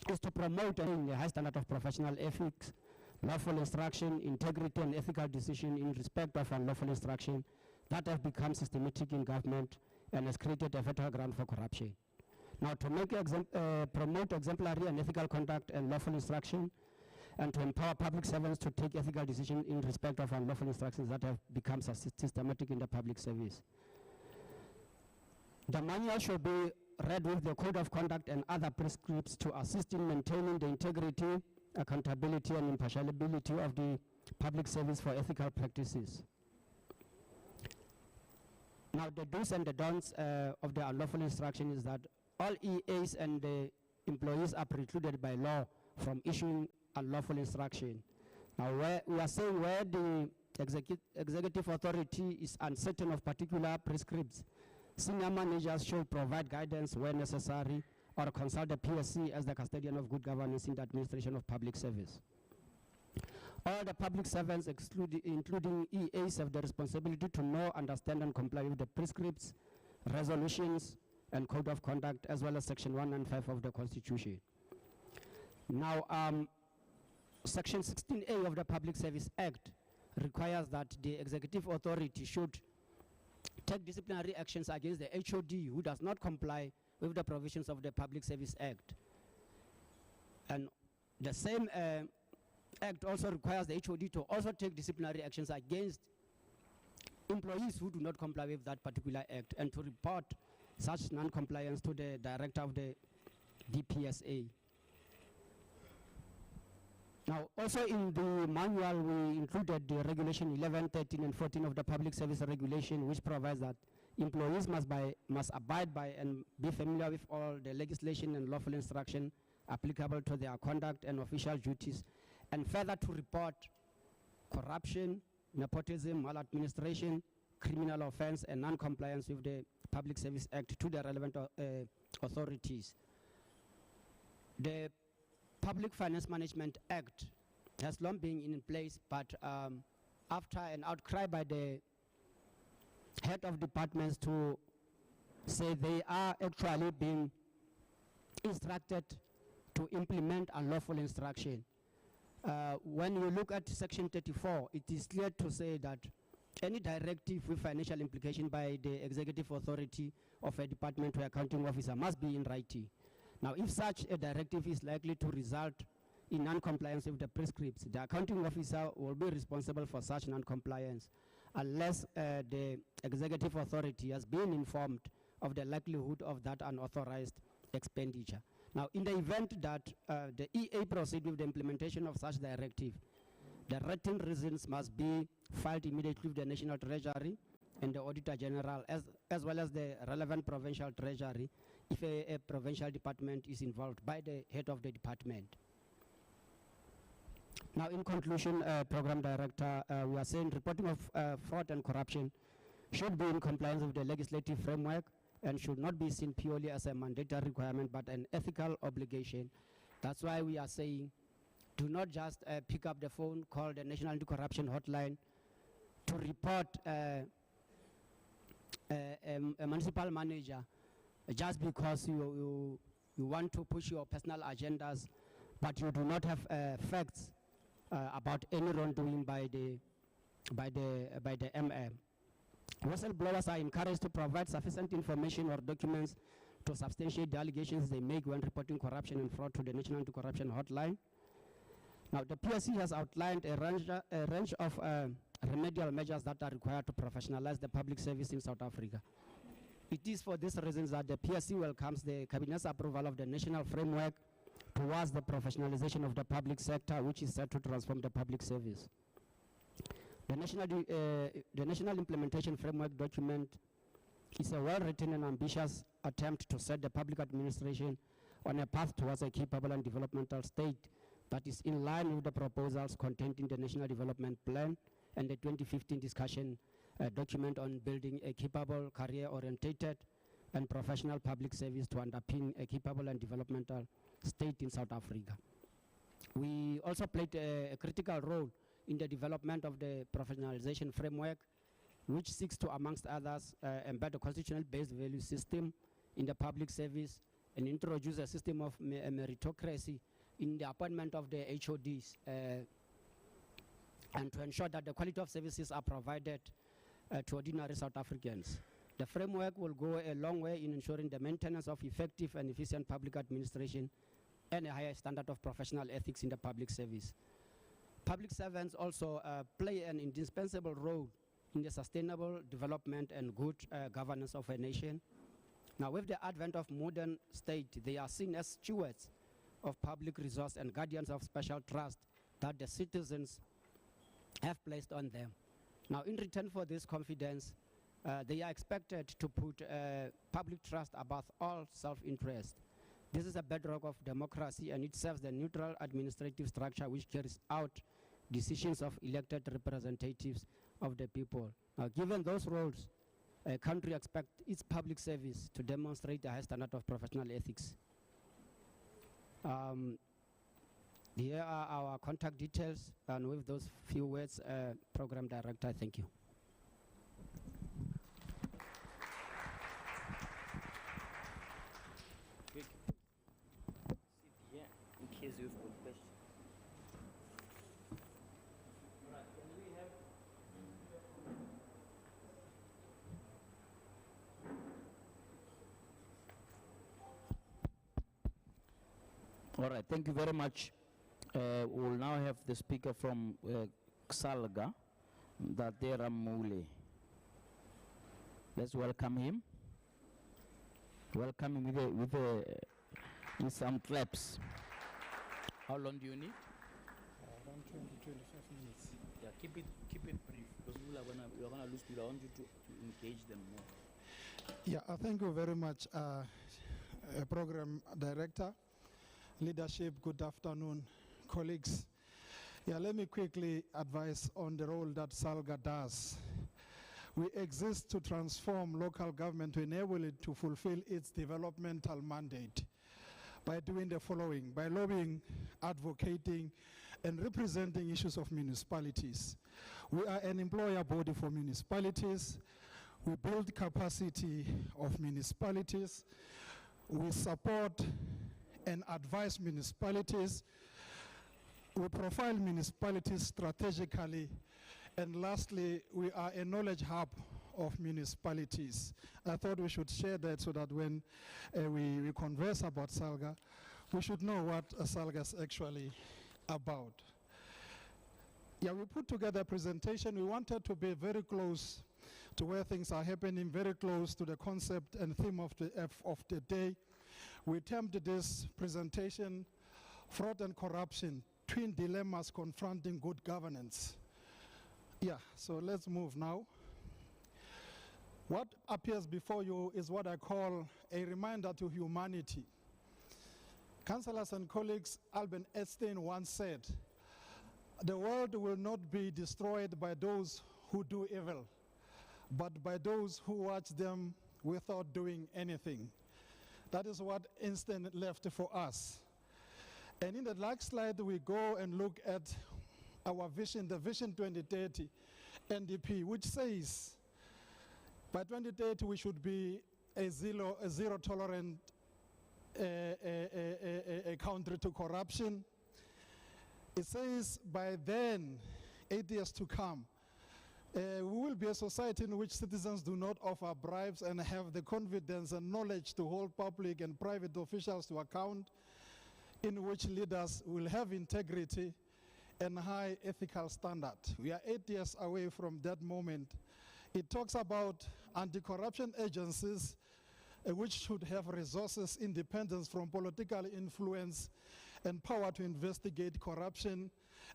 is to promote a high standard of professional ethics, lawful instruction, integrity, and ethical decision in respect of unlawful instruction that have become systematic in government and has created a fertile ground for corruption. Now, to make promote exemplary and ethical conduct and lawful instruction, and to empower public servants to take ethical decisions in respect of unlawful instructions that have become systematic in the public service. The manual should be read with the code of conduct and other prescripts to assist in maintaining the integrity, accountability, and impartiality of the public service for ethical practices. Now, the do's and the don'ts of the unlawful instruction is that all EAs and the employees are precluded by law from issuing unlawful instruction. Now, we are saying where the executive authority is uncertain of particular prescripts, senior managers should provide guidance where necessary or consult the PSC as the custodian of good governance in the administration of public service. All the public servants, including EAs, have the responsibility to know, understand, and comply with the prescripts, resolutions, and code of conduct, as well as Section 195 of the Constitution. Now, Section 16A of the Public Service Act requires that the executive authority should take disciplinary actions against the HOD who does not comply with the provisions of the Public Service Act. And the same Act also requires the HOD to also take disciplinary actions against employees who do not comply with that particular Act and to report such non-compliance to the director of the DPSA. Now, also in the manual, we included the regulation 11, 13, and 14 of the Public Service Regulation, which provides that employees must abide by and be familiar with all the legislation and lawful instruction applicable to their conduct and official duties, and further to report corruption, nepotism, maladministration, criminal offense, and non-compliance with the Public Service Act to the relevant authorities. The Public Finance Management Act has long been in place, but after an outcry by the head of departments to say they are actually being instructed to implement unlawful instruction. When you look at Section 34, it is clear to say that any directive with financial implication by the executive authority of a department or accounting officer must be in writing. Now, if such a directive is likely to result in non-compliance with the prescripts, the accounting officer will be responsible for such non-compliance unless the executive authority has been informed of the likelihood of that unauthorized expenditure. Now, in the event that the EA proceed with the implementation of such directive, the written reasons must be filed immediately with the National Treasury and the Auditor General, as well as the relevant provincial treasury, if a provincial department is involved, by the head of the department. Now, in conclusion, Program Director, we are saying reporting of fraud and corruption should be in compliance with the legislative framework and should not be seen purely as a mandatory requirement, but an ethical obligation. That's why we are saying do not just pick up the phone, call the National Anti-Corruption Hotline to report a municipal manager just because you want to push your personal agendas, but you do not have facts about any wrongdoing by the MM. Whistleblowers are encouraged to provide sufficient information or documents to substantiate the allegations they make when reporting corruption and fraud to the National Anti-Corruption Hotline. Now, the PSC has outlined a range of remedial measures that are required to professionalize the public service in South Africa. It is for these reasons that the PSC welcomes the Cabinet's approval of the national framework towards the professionalization of the public sector, which is set to transform the public service. The National Implementation Framework document is a well-written and ambitious attempt to set the public administration on a path towards a capable and developmental state that is in line with the proposals contained in the National Development Plan and the 2015 discussion document on building a capable, career-orientated, and professional public service to underpin a capable and developmental state in South Africa. We also played a critical role in the development of the professionalization framework, which seeks to, amongst others, embed a constitutional-based value system in the public service and introduce a system of meritocracy in the appointment of the HODs, and to ensure that the quality of services are provided to ordinary South Africans. The framework will go a long way in ensuring the maintenance of effective and efficient public administration and a higher standard of professional ethics in the public service. Public servants also play an indispensable role in the sustainable development and good governance of a nation. Now, with the advent of modern state, they are seen as stewards of public resource and guardians of special trust that the citizens have placed on them. Now, in return for this confidence, they are expected to put public trust above all self-interest. This is a bedrock of democracy, and it serves the neutral administrative structure which carries out decisions of elected representatives of the people. Now, given those roles, a country expects its public service to demonstrate a high standard of professional ethics. Here are our contact details, and with those few words, Program Director, thank you. Sit here in case you've got questions. All right, thank you very much. We'll now have the speaker from Salga, Datera Mule. Let's welcome him. Welcome him with some claps. How long do you need? Around 20, 25 minutes. Yeah, keep it brief because we're gonna lose people. I want you to engage them more. Yeah, thank you very much, Program Director. Leadership, good afternoon, colleagues. Yeah, let me quickly advise on the role that SALGA does. We exist to transform local government to enable it to fulfill its developmental mandate by doing the following: by lobbying, advocating, and representing issues of municipalities. We are an employer body for municipalities. We build capacity of municipalities. We support and advise municipalities. We profile municipalities strategically. And lastly, we are a knowledge hub of municipalities. I thought we should share that so that when we converse about SALGA, we should know what SALGA is actually about. Yeah, we put together a presentation. We wanted to be very close to where things are happening, very close to the concept and theme of the day. We termed this presentation Fraud and Corruption, Twin Dilemmas Confronting Good Governance. Yeah, so let's move now. What appears before you is what I call a reminder to humanity. Councillors and colleagues, Albert Einstein once said, "The world will not be destroyed by those who do evil, but by those who watch them without doing anything." That is what Einstein left for us. And in the next slide, we go and look at our vision, the Vision 2030 NDP, which says by 2030 we should be a zero tolerant a country to corruption. It says by then, 8 years to come, we will be a society in which citizens do not offer bribes and have the confidence and knowledge to hold public and private officials to account, in which leaders will have integrity and high ethical standard. We are 8 years away from that moment. It talks about anti-corruption agencies which should have resources, independence from political influence, and power to investigate corruption,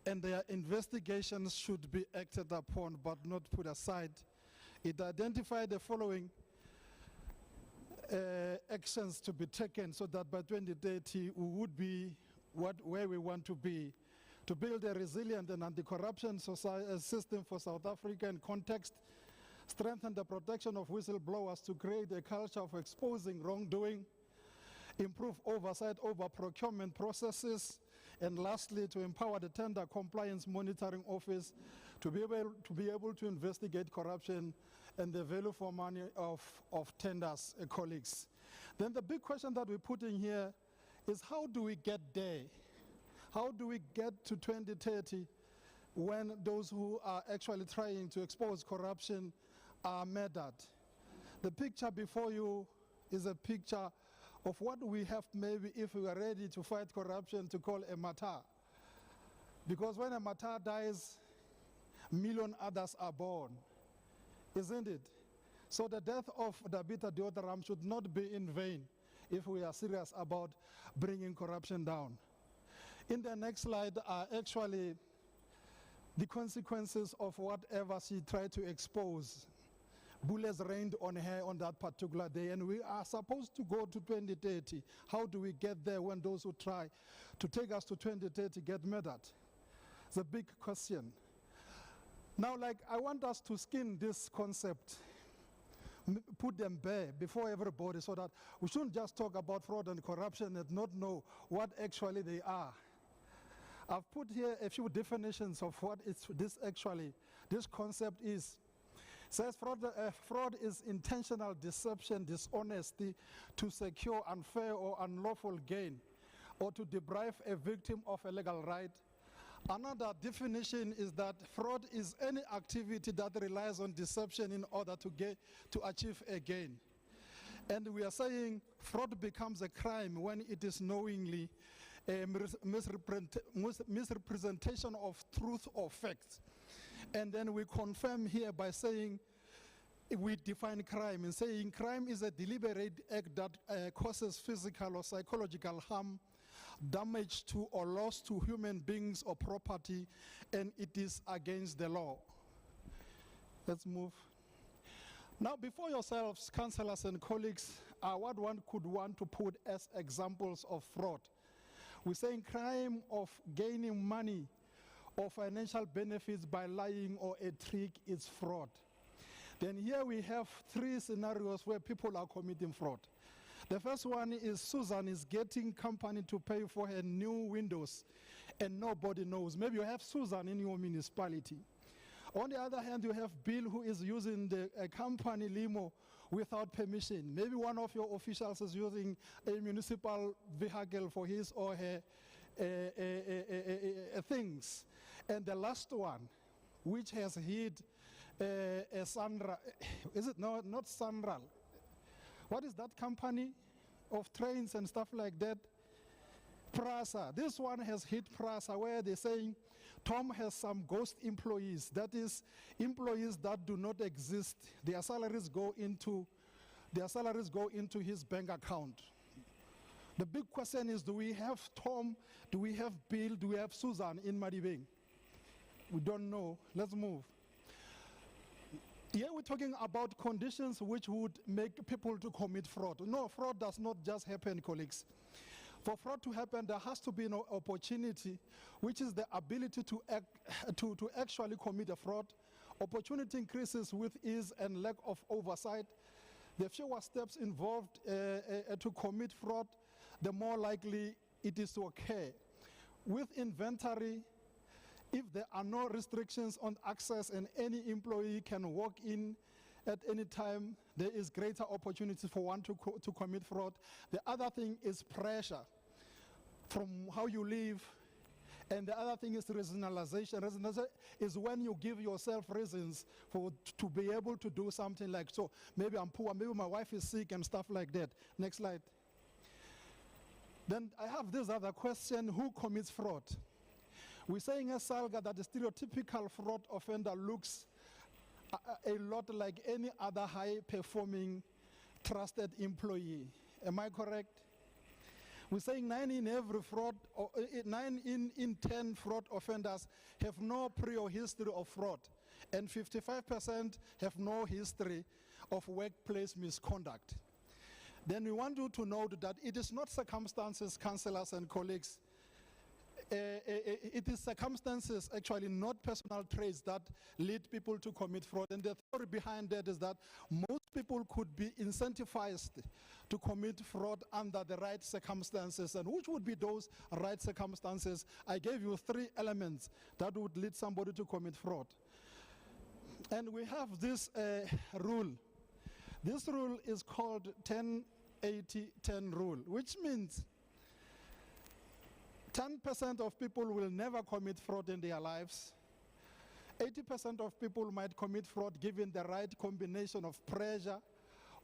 and their investigations should be acted upon but not put aside. It identified the following actions to be taken so that by 2030 we would be where we want to be, to build a resilient and anti-corruption system for South African context, strengthen the protection of whistleblowers to create a culture of exposing wrongdoing, improve oversight over procurement processes, and lastly, to empower the Tender Compliance Monitoring Office to be able to investigate corruption and the value for money of tenders, colleagues. Then the big question that we're putting here is, how do we get there? How do we get to 2030 when those who are actually trying to expose corruption are murdered? The picture before you is a picture of what we have, maybe if we are ready to fight corruption, to call a martyr. Because when a martyr dies, a million others are born, isn't it? So the death of Dabita Deodaram should not be in vain if we are serious about bringing corruption down. In the next slide are actually the consequences of whatever she tried to expose. Bullets rained on her on that particular day, and we are supposed to go to 2030. How do we get there when those who try to take us to 2030 get murdered? It's a big question. Now, I want us to skin this concept, put them bare before everybody, so that we shouldn't just talk about fraud and corruption and not know what actually they are. I've put here a few definitions of what this concept is. It says fraud is intentional deception, dishonesty to secure unfair or unlawful gain, or to deprive a victim of a legal right. Another definition is that fraud is any activity that relies on deception in order to achieve a gain. And we are saying fraud becomes a crime when it is knowingly a misrepresentation of truth or facts. And then we confirm here by saying, we define crime and saying crime is a deliberate act that causes physical or psychological harm, damage to or loss to human beings or property, and it is against the law. Let's move. Now, before yourselves, councillors and colleagues, what one could want to put as examples of fraud. We're saying crime of gaining money or financial benefits by lying or a trick is fraud. Then here we have three scenarios where people are committing fraud. The first one is Susan is getting company to pay for her new windows and nobody knows. Maybe you have Susan in your municipality. On the other hand, you have Bill who is using the company limo without permission. Maybe one of your officials is using a municipal vehicle for his or her things. And the last one, which has hit Sandra, is it no, not Sandral? What is that company of trains and stuff like that? Prasa. This one has hit Prasa, where they're saying Tom has some ghost employees. That is, employees that do not exist. Their salaries go into his bank account. The big question is, do we have Tom? Do we have Bill? Do we have Susan in Madibeng? We don't know. Let's move. Here we're talking about conditions which would make people to commit fraud. No, fraud does not just happen, colleagues. For fraud to happen, there has to be an opportunity, which is the ability to actually commit a fraud. Opportunity increases with ease and lack of oversight. The fewer steps involved to commit fraud, the more likely it is to occur. With inventory, if there are no restrictions on access and any employee can walk in at any time, there is greater opportunity for one to commit fraud. The other thing is pressure from how you live. And the other thing is rationalization. Rationalization is when you give yourself reasons to be able to do something like, so maybe I'm poor, maybe my wife is sick and stuff like that. Next slide. Then I have this other question, who commits fraud? We're saying as Salga that the stereotypical fraud offender looks a lot like any other high-performing, trusted employee. Am I correct? We're saying 9 in 10 fraud offenders have no prior history of fraud, and 55% have no history of workplace misconduct. Then we want you to note that it is not circumstances, councillors and colleagues, it is circumstances, actually not personal traits, that lead people to commit fraud. And the theory behind that is that most people could be incentivized to commit fraud under the right circumstances. And which would be those right circumstances? I gave you 3 elements that would lead somebody to commit fraud. And we have this rule. This rule is called 10-80-10 rule, which means 10% of people will never commit fraud in their lives. 80% of people might commit fraud given the right combination of pressure,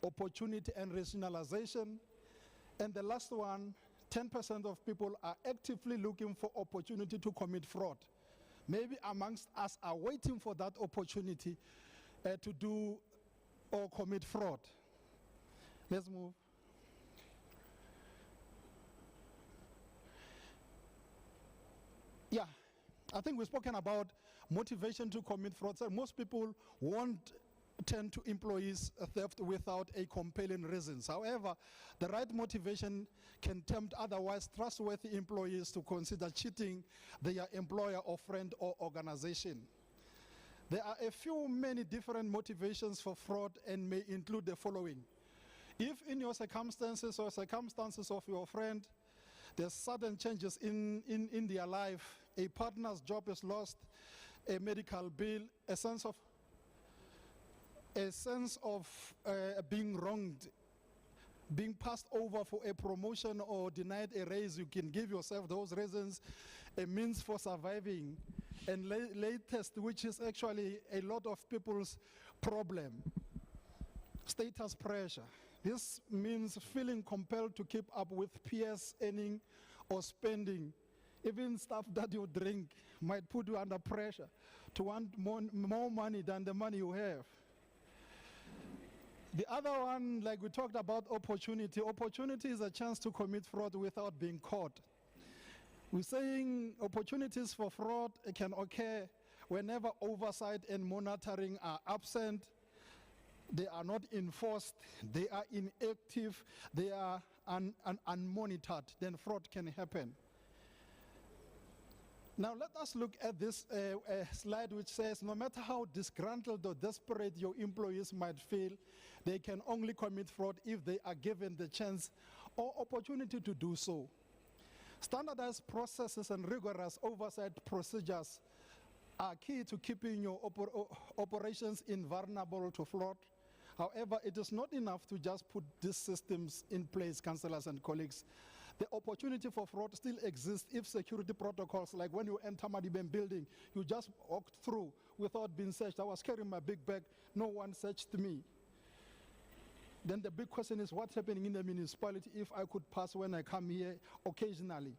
opportunity, and rationalization. And the last one, 10% of people are actively looking for opportunity to commit fraud. Maybe amongst us are waiting for that opportunity to do or commit fraud. Let's move. Yeah, I think we've spoken about motivation to commit fraud. So most people won't tend to employees theft without a compelling reasons. However, the right motivation can tempt otherwise trustworthy employees to consider cheating their employer or friend or organization. There are many different motivations for fraud and may include the following. If in your circumstances or circumstances of your friend, there's sudden changes in their life, a partner's job is lost, a medical bill, a sense of being wronged, being passed over for a promotion or denied a raise, you can give yourself those reasons, a means for surviving. And latest, which is actually a lot of people's problem, status pressure. This means feeling compelled to keep up with peers earning or spending. Even stuff that you drink might put you under pressure to want more money than the money you have. The other one, like we talked about, opportunity. Opportunity is a chance to commit fraud without being caught. We're saying opportunities for fraud can occur whenever oversight and monitoring are absent, they are not enforced, they are inactive, they are unmonitored, then fraud can happen. Now let us look at this slide which says no matter how disgruntled or desperate your employees might feel, they can only commit fraud if they are given the chance or opportunity to do so. Standardized processes and rigorous oversight procedures are key to keeping your operations invulnerable to fraud. However, it is not enough to just put these systems in place, councillors and colleagues. The opportunity for fraud still exists if security protocols, like when you enter Madibeng building, you just walked through without being searched. I was carrying my big bag, no one searched me. Then the big question is what's happening in the municipality if I could pass when I come here occasionally.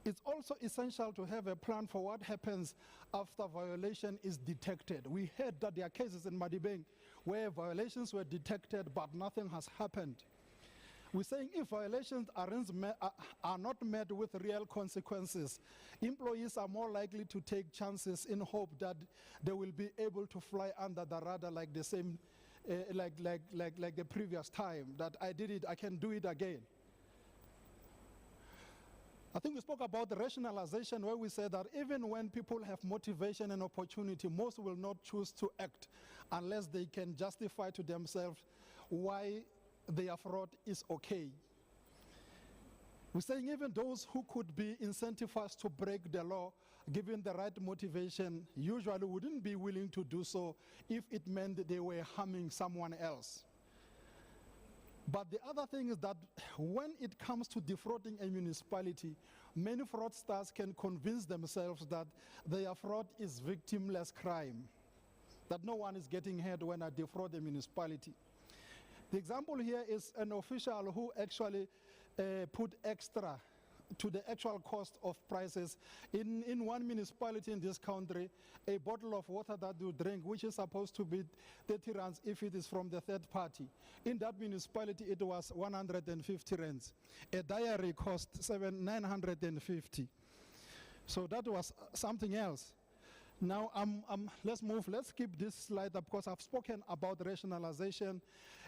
It's also essential to have a plan for what happens after violation is detected. We heard that there are cases in Madibeng where violations were detected but nothing has happened. We're saying if violations are not met with real consequences, employees are more likely to take chances in hope that they will be able to fly under the radar like the same, like the previous time, that I did it, I can do it again. I think we spoke about the rationalization where we said that even when people have motivation and opportunity, most will not choose to act unless they can justify to themselves why their fraud is okay. We're saying even those who could be incentivized to break the law, given the right motivation, usually wouldn't be willing to do so if it meant they were harming someone else. But the other thing is that when it comes to defrauding a municipality, many fraudsters can convince themselves that their fraud is victimless crime, that no one is getting hurt when I defraud a municipality. The example here is an official who actually put extra to the actual cost of prices. In one municipality in this country, a bottle of water that you drink, which is supposed to be 30 rands if it is from the third party. In that municipality, it was 150 rands. A diary cost 950. So that was something else. Now, let's move. Let's keep this slide up because I've spoken about rationalization,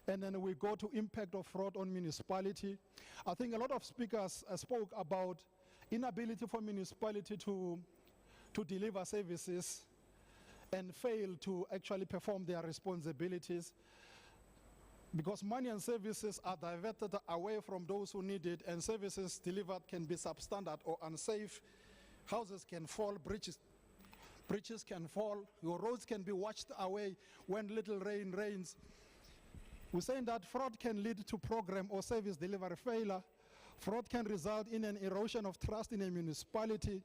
and then we go to impact of fraud on municipality. I think a lot of speakers spoke about inability for municipality to deliver services and fail to actually perform their responsibilities, because money and services are diverted away from those who need it, and services delivered can be substandard or unsafe. Houses can fall, bridges can fall, your roads can be washed away when little rain rains. We're saying that fraud can lead to program or service delivery failure. Fraud can result in an erosion of trust in a municipality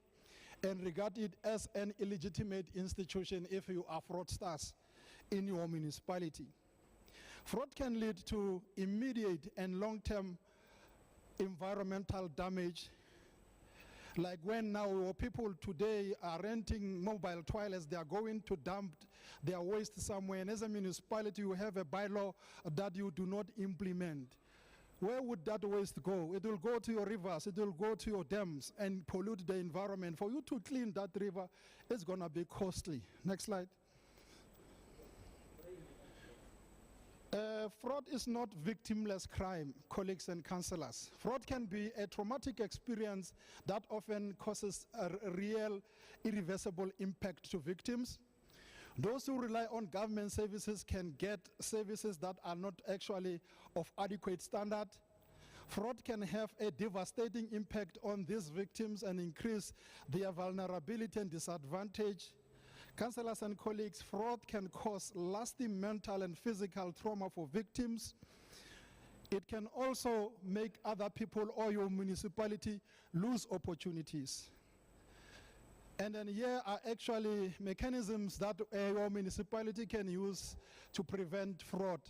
and regard it as an illegitimate institution if you are fraudsters in your municipality. Fraud can lead to immediate and long-term environmental damage, like when now people today are renting mobile toilets, they are going to dump their waste somewhere, and as a municipality you have a bylaw that you do not implement. Where would that waste go? It will go to your rivers, it will go to your dams and pollute the environment. For you to clean that river, it's going to be costly. Next slide. Fraud is not victimless crime, colleagues and councillors. Fraud can be a traumatic experience that often causes a real, irreversible impact to victims. Those who rely on government services can get services that are not actually of adequate standard. Fraud can have a devastating impact on these victims and increase their vulnerability and disadvantage. Councillors and colleagues, fraud can cause lasting mental and physical trauma for victims. It can also make other people or your municipality lose opportunities. And then here are actually mechanisms that your municipality can use to prevent fraud.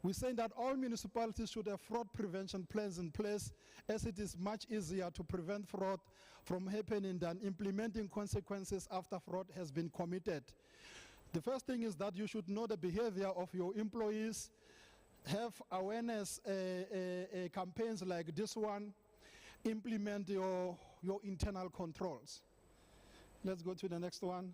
We're saying that all municipalities should have fraud prevention plans in place, as it is much easier to prevent fraud from happening than implementing consequences after fraud has been committed. The first thing is that you should know the behavior of your employees, have awareness campaigns like this one, implement your internal controls. Let's go to the next one.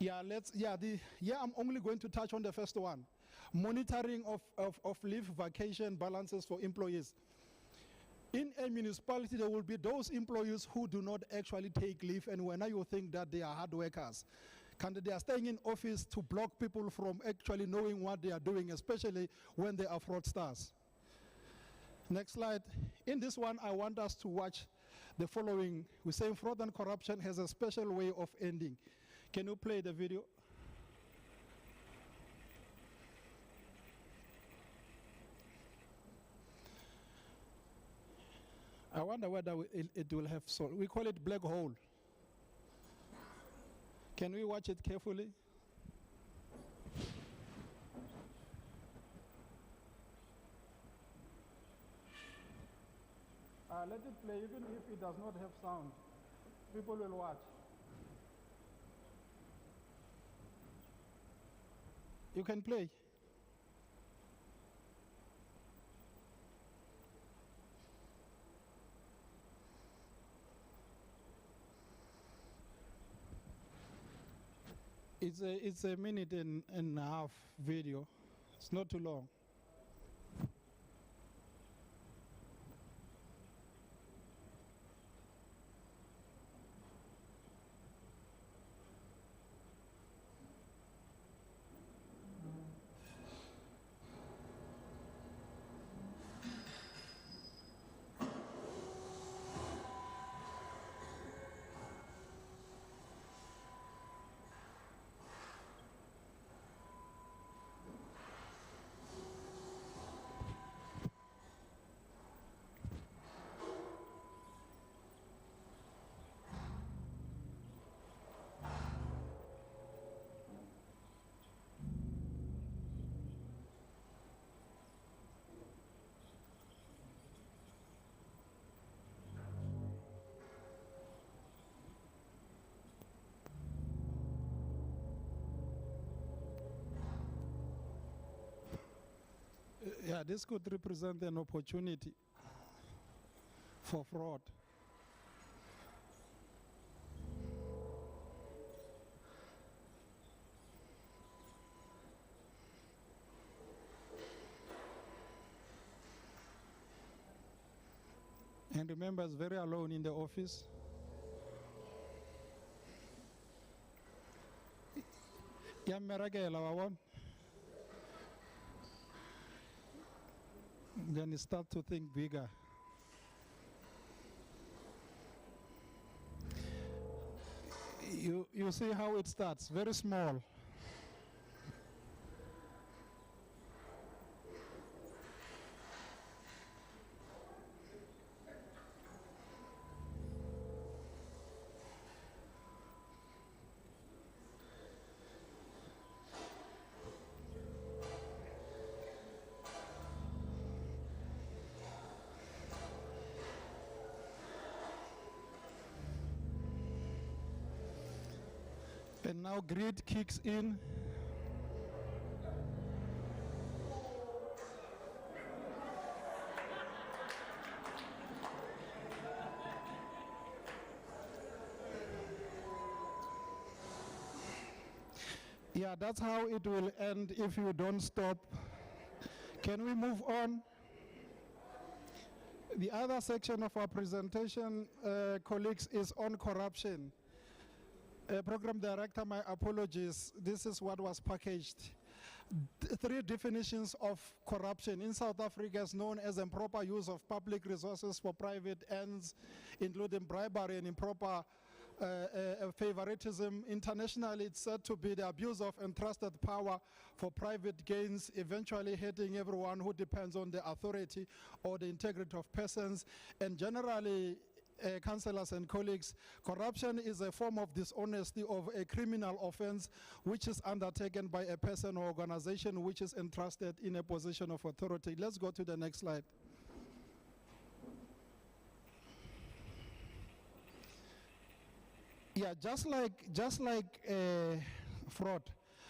I'm only going to touch on the first one. Monitoring of leave vacation balances for employees. In a municipality, there will be those employees who do not actually take leave, and when you think that they are hard workers, they are staying in office to block people from actually knowing what they are doing, especially when they are fraudsters. Next slide. In this one, I want us to watch the following. We say fraud and corruption has a special way of ending. Can you play the video? I wonder whether it will have soul. We call it black hole. Can we watch it carefully? Let it play, even if it does not have sound. People will watch. You can play. It's a minute and a half video. It's not too long. Yeah, this could represent an opportunity for fraud. And remember, it's very alone in the office. Yeah, Meragela, one. Then you start to think bigger. You see how it starts, very small. And now greed kicks in. Yeah, that's how it will end if you don't stop. Can we move on? The other section of our presentation, colleagues, is on corruption. Program Director, my apologies. This is what was packaged. Three definitions of corruption in South Africa is known as improper use of public resources for private ends, including bribery and improper favoritism. Internationally, it's said to be the abuse of entrusted power for private gains, eventually hurting everyone who depends on the authority or the integrity of persons. And generally, councillors and colleagues, corruption is a form of dishonesty of a criminal offense which is undertaken by a person or organization which is entrusted in a position of authority. Let's go to the next slide. Yeah, just like fraud,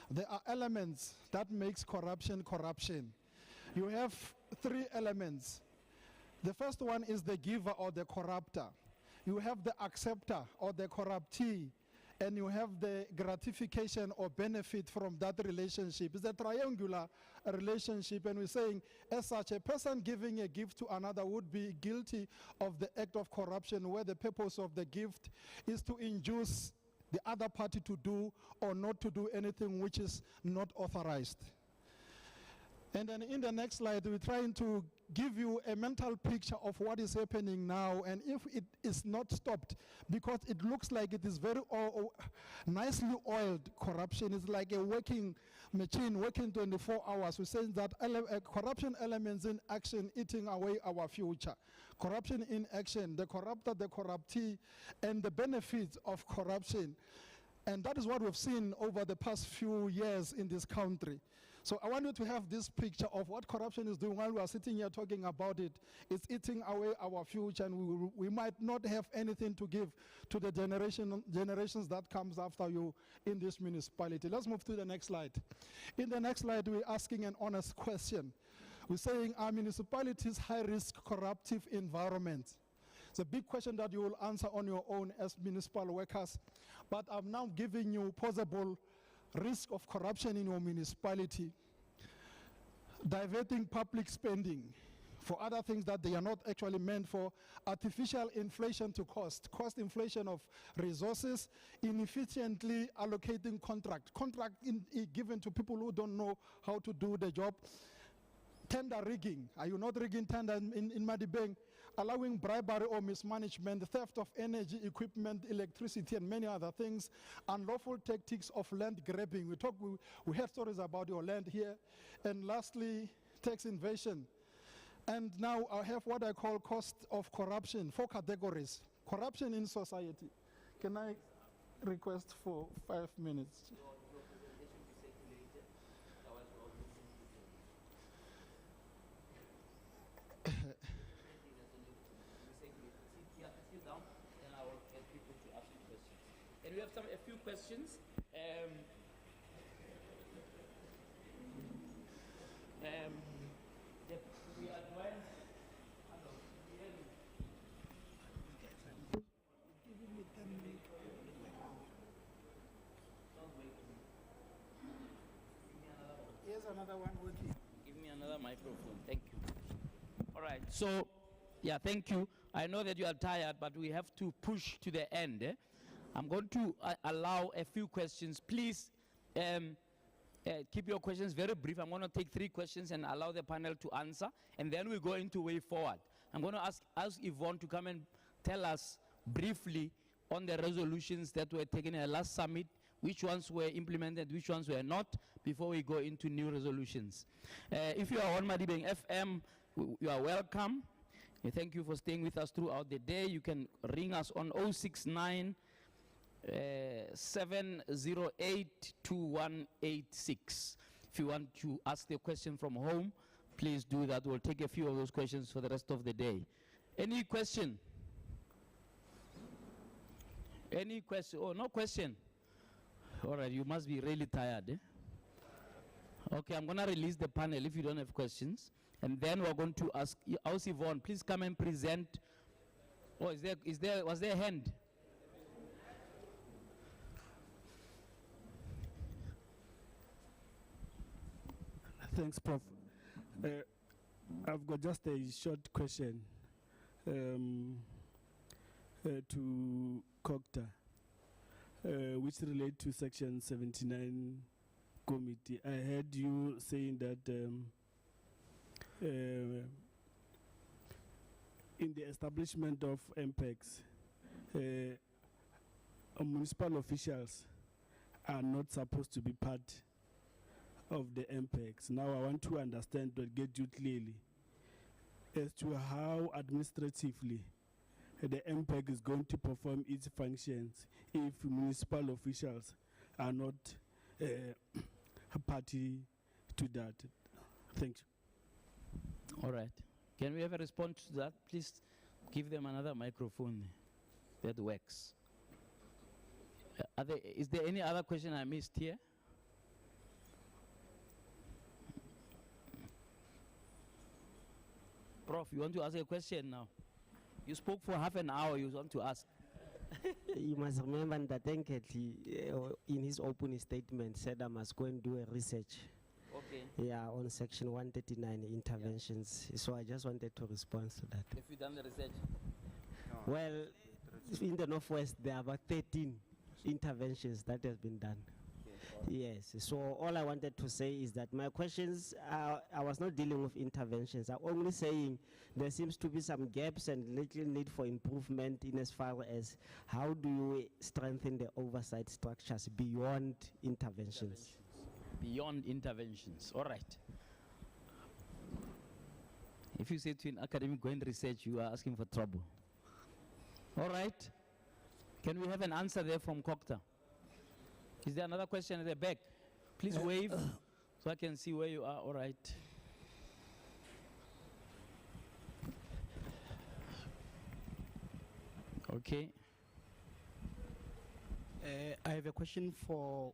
there are elements that makes corruption corruption. You have three elements. The first one is the giver or the corrupter. You have the acceptor or the corruptee, and you have the gratification or benefit from that relationship. It's a triangular relationship, and we're saying, as such, a person giving a gift to another would be guilty of the act of corruption, where the purpose of the gift is to induce the other party to do or not to do anything which is not authorized. And then in the next slide, we're trying to give you a mental picture of what is happening now, and if it is not stopped, because it looks like it is very nicely oiled corruption. It's like a working machine working 24 hours. We're saying that corruption elements in action eating away our future. Corruption in action, the corrupter, the corruptee, and the benefits of corruption. And that is what we've seen over the past few years in this country. So I want you to have this picture of what corruption is doing while we are sitting here talking about it. It's eating away our future, and we might not have anything to give to the generations that comes after you in this municipality. Let's move to the next slide. In the next slide, we're asking an honest question. We're saying, are municipalities high-risk corruptive environments? It's a big question that you will answer on your own as municipal workers. But I'm now giving you possible risk of corruption in your municipality, diverting public spending for other things that they are not actually meant for, artificial inflation to cost inflation of resources, inefficiently allocating contract given to people who don't know how to do the job, tender rigging. Are you not rigging tender in Madibeng? Allowing bribery or mismanagement, theft of energy, equipment, electricity, and many other things, unlawful tactics of land grabbing. We have stories about your land here. And lastly, tax invasion. And now I have what I call cost of corruption, 4 categories. Corruption in society. Can I request for 5 minutes? And we have a few questions. We advise. Here's another one working. Give me another microphone. Thank you. All right. So, yeah, thank you. I know that you are tired, but we have to push to the end. I'm going to allow a few questions. Please keep your questions very brief. I'm going to take 3 questions and allow the panel to answer, and then we go into way forward. I'm going to ask Yvonne to come and tell us briefly on the resolutions that were taken at the last summit, which ones were implemented, which ones were not, before we go into new resolutions. If you are on Madibeng FM, you are welcome. Thank you for staying with us throughout the day. You can ring us on 069 708 2186. If you want to ask the question from home, please do that. We'll take a few of those questions for the rest of the day. Any question? Any question? Oh, no question. All right, you must be really tired. Okay, I'm going to release the panel if you don't have questions. And then we're going to ask Yvonne, please come and present. Oh, was there a hand? Thanks, Prof. I've got just a short question to COCTA, which relate to Section 79 committee. I heard you saying that in the establishment of MPECs, municipal officials are not supposed to be part of the MPECs. Now I want to understand or get you clearly as to how administratively the MPEC is going to perform its functions if municipal officials are not a party to that. Thank you. All right. Can we have a response to that? Please give them another microphone that works. Is there any other question I missed here? Prof, you want to ask a question now? You spoke for half an hour, you want to ask. You must remember that Enketli, in his opening statement, said I must go and do a research. Okay. Yeah, on Section 139 interventions. Yeah. So I just wanted to respond to that. Have you done the research? No. Well, in the Northwest, there are about 13 interventions that has been done. Yes, so all I wanted to say is that my questions, I was not dealing with interventions. I'm only saying there seems to be some gaps and little need for improvement in as far as how do you strengthen the oversight structures beyond interventions. Beyond interventions, all right. If you say to an academic go and research, you are asking for trouble. All right, can we have an answer there from COCTA? Is there another question at the back? Please wave so I can see where you are. All right. Okay. I have a question for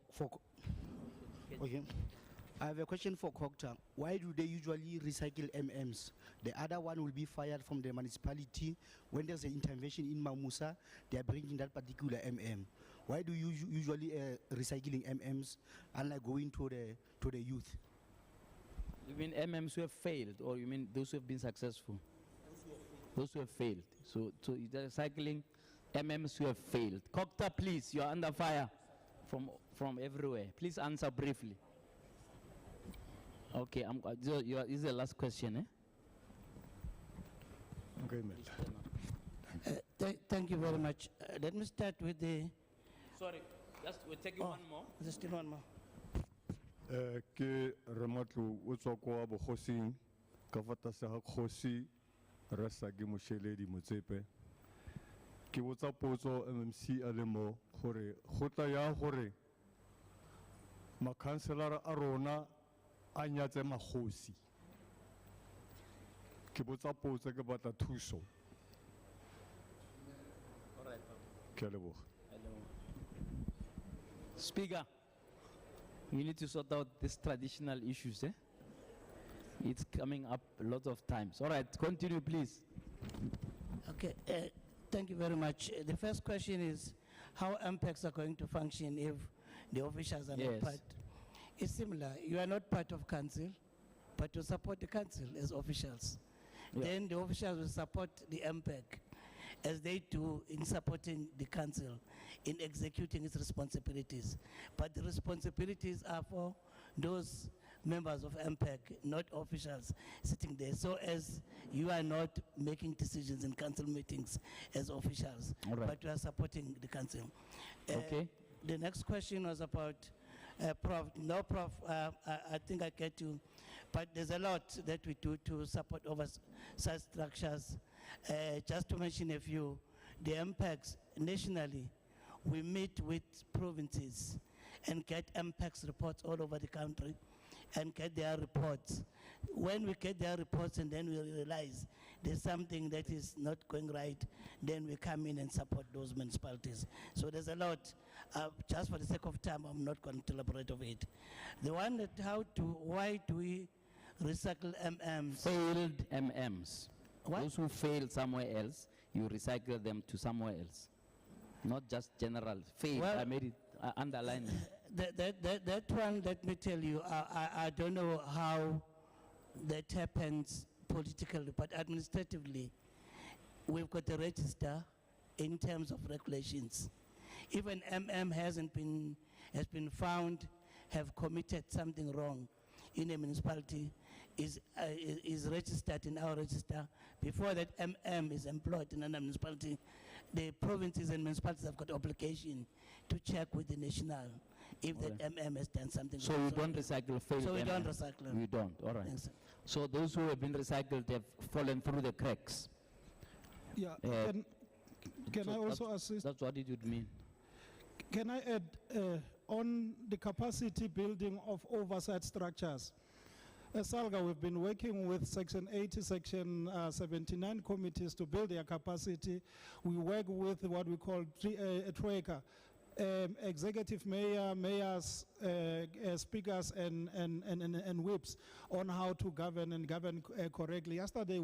okay. I have a question for COCTA. Why do they usually recycle MMs? The other one will be fired from the municipality. When there's an intervention in Mamusa, they are bringing that particular MM. Why do you usually recycling MMs unlike going to the youth? You mean MMs who have failed, or you mean those who have been successful? Those who have failed. So they're recycling MMs who have failed. COCTA, please, you are under fire from everywhere. Please answer briefly. Okay, this is the last question, Okay, Thank you very much. Let me start with the... Sorry, we're taking one more. There's still one more. Ke rematlo o tswa kwa bogosing ka fa tlase ga kgosi rasa ke mosheledi motsepe ke botsa potso MMC a le mo gore go tla ya gore makhanselara a rona a nyatse magosi ke botsa potso ke batla thuso. All right. Ke a leboga. Speaker, you need to sort out these traditional issues. It's coming up a lot of times. All right, continue, please. Okay, thank you very much. The first question is how MPECs are going to function if the officials are not part. It's similar. You are not part of council, but you support the council as officials. Yeah. Then the officials will support the MPEC. as they do in supporting the council in executing its responsibilities. But the responsibilities are for those members of MPEC, not officials sitting there. So as you are not making decisions in council meetings as officials, All right. but you are supporting the council. Okay. The next question was about Prof. No, Prof, I think I get you. But there's a lot that we do to support oversight structures. Just to mention a few, the MPECs nationally, we meet with provinces and get MPECs reports all over the country and get their reports. When we get their reports and then we realize there's something that is not going right, then we come in and support those municipalities. So there's a lot. Just for the sake of time, I'm not going to elaborate on it. The one that why do we recycle MMs? Failed MMs. What? Those who failed somewhere else, you recycle them to somewhere else. Not just general. Failed, Well, I made it, underline it. That one, let me tell you, I don't know how that happens politically, but administratively, we've got a register in terms of regulations. Even MM has been found have committed something wrong in a municipality, is registered in our register. Before that MM is employed in another municipality, the provinces and municipalities have got obligation to check with the national if that MM has done something So wrong. you don't recycle failed So we don't MM? recycle them. You don't, all right. Thanks, sir. So those who have been recycled have fallen through the cracks. Yeah, Uh, can So I also that's- assist? That's what it would mean. Can I add on the capacity building of oversight structures? As SALGA, we've been working with Section 80, Section 79 committees to build their capacity. We work with what we call Troika, executive mayor, mayors, speakers, and whips on how to govern and govern correctly. Yesterday,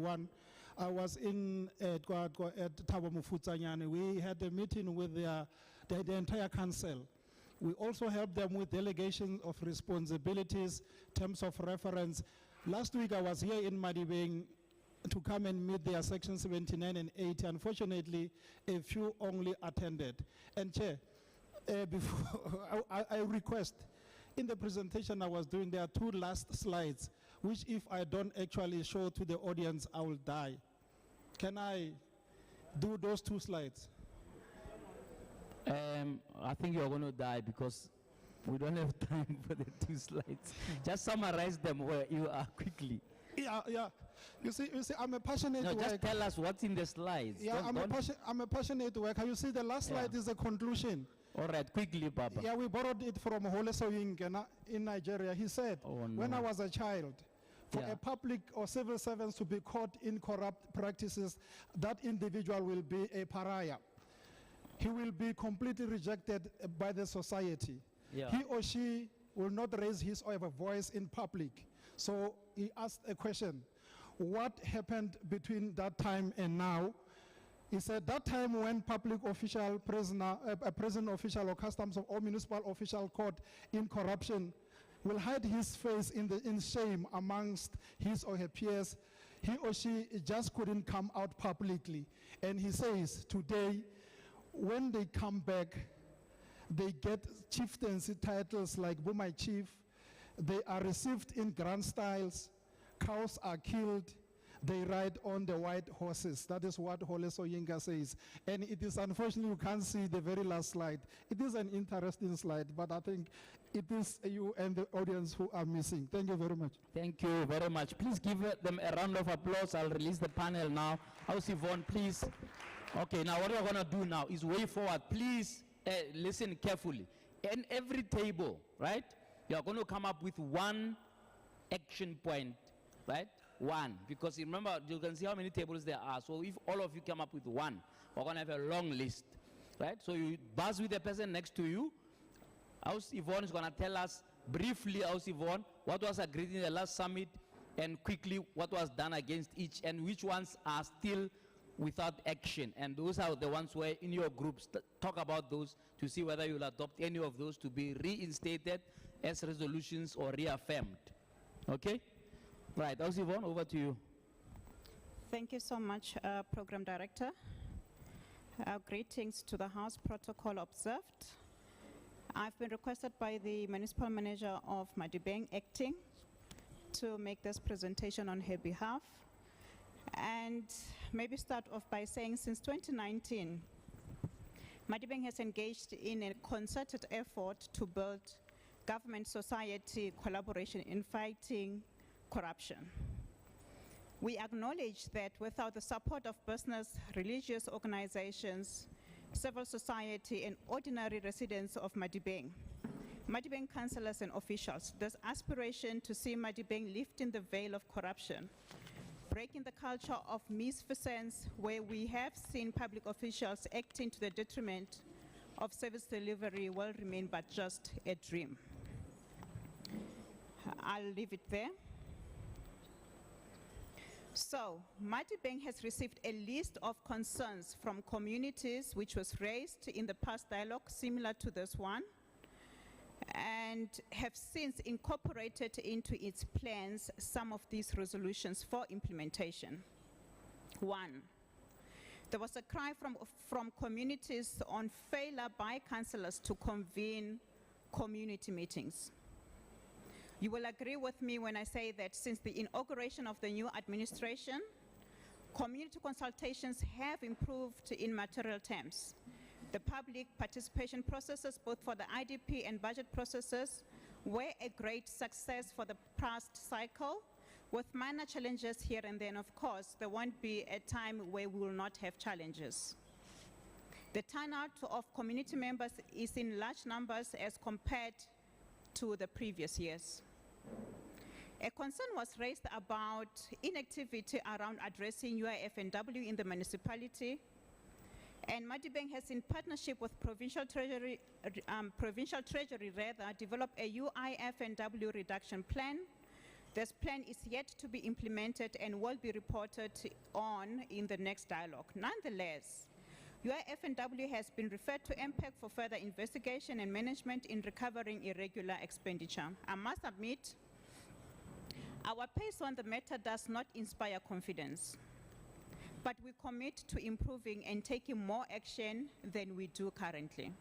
I was in at Thabo Mofutshanyane. We had a meeting with the entire council. We also help them with delegation of responsibilities, terms of reference. Last week I was here in Madibeng to come and meet their Section 79 and 80. Unfortunately, a few only attended. And Chair, before I request, in the presentation I was doing, there are two last slides, which if I don't actually show to the audience, I will die. Can I do those two slides? I think you're going to die because we don't have time for the two slides. Just summarize them where you are quickly. Yeah. You see, I'm a passionate No, worker. just tell us what's in the slides. Yeah, I'm a passionate worker. You see, the last slide Yeah. is a conclusion. All right, quickly, Papa. Yeah, we borrowed it from Hole Soyinka in Nigeria. He said, Oh, when no. I was a child, for Yeah. a public or civil servant to be caught in corrupt practices, that individual will be a pariah. He will be completely rejected by the society. Yeah. He or she will not raise his or her voice in public. So he asked a question, what happened between that time and now? He said that time when public official, prisoner, a prison official or customs or municipal official caught in corruption will hide his face in shame amongst his or her peers, he or she just couldn't come out publicly. And he says today, when they come back, they get chieftaincy titles like Bumai Chief. They are received in grand styles. Cows are killed. They ride on the white horses. That is what Hole Soyinka says. And it is unfortunately, you can't see the very last slide. It is an interesting slide, but I think it is you and the audience who are missing. Thank you very much. Thank you very much. Please give them a round of applause. I'll release the panel now. House Yvonne, please. Okay, now what we're going to do now is way forward. Please listen carefully. In every table, right, you're going to come up with one action point, right? One, because remember, you can see how many tables there are. So if all of you come up with one, we're going to have a long list, right? So you buzz with the person next to you. House Yvonne is going to tell us briefly, House Yvonne, what was agreed in the last summit, and quickly what was done against each, and which ones are still without action. And those are the ones where in your groups talk about those to see whether you'll adopt any of those to be reinstated as resolutions or reaffirmed. Okay? Right, House Yvonne, over to you. Thank you so much, Program Director. Greetings to the House, protocol observed. I've been requested by the Municipal Manager of Madibeng acting to make this presentation on her behalf. And maybe start off by saying since 2019, Madibeng has engaged in a concerted effort to build government-society collaboration in fighting corruption. We acknowledge that without the support of business, religious organizations, civil society, and ordinary residents of Madibeng, Madibeng councillors and officials, there's aspiration to see Madibeng lifting the veil of corruption, breaking the culture of misfeasance where we have seen public officials acting to the detriment of service delivery will remain but just a dream. I'll leave it there. So, Madibeng has received a list of concerns from communities which was raised in the past dialogue similar to this one and have since incorporated into its plans some of these resolutions for implementation. One, there was a cry from communities on failure by councillors to convene community meetings. You will agree with me when I say that since the inauguration of the new administration, community consultations have improved in material terms. The public participation processes, both for the IDP and budget processes, were a great success for the past cycle, with minor challenges here and then. Of course, there won't be a time where we will not have challenges. The turnout of community members is in large numbers as compared to the previous years. A concern was raised about inactivity around addressing UIF&W in the municipality, and Madibeng has, in partnership with Provincial Treasury, developed a UIF&W reduction plan. This plan is yet to be implemented and will be reported on in the next dialogue. Nonetheless, UIF&W has been referred to MPEC for further investigation and management in recovering irregular expenditure. I must admit, our pace on the matter does not inspire confidence, but we commit to improving and taking more action than we do currently.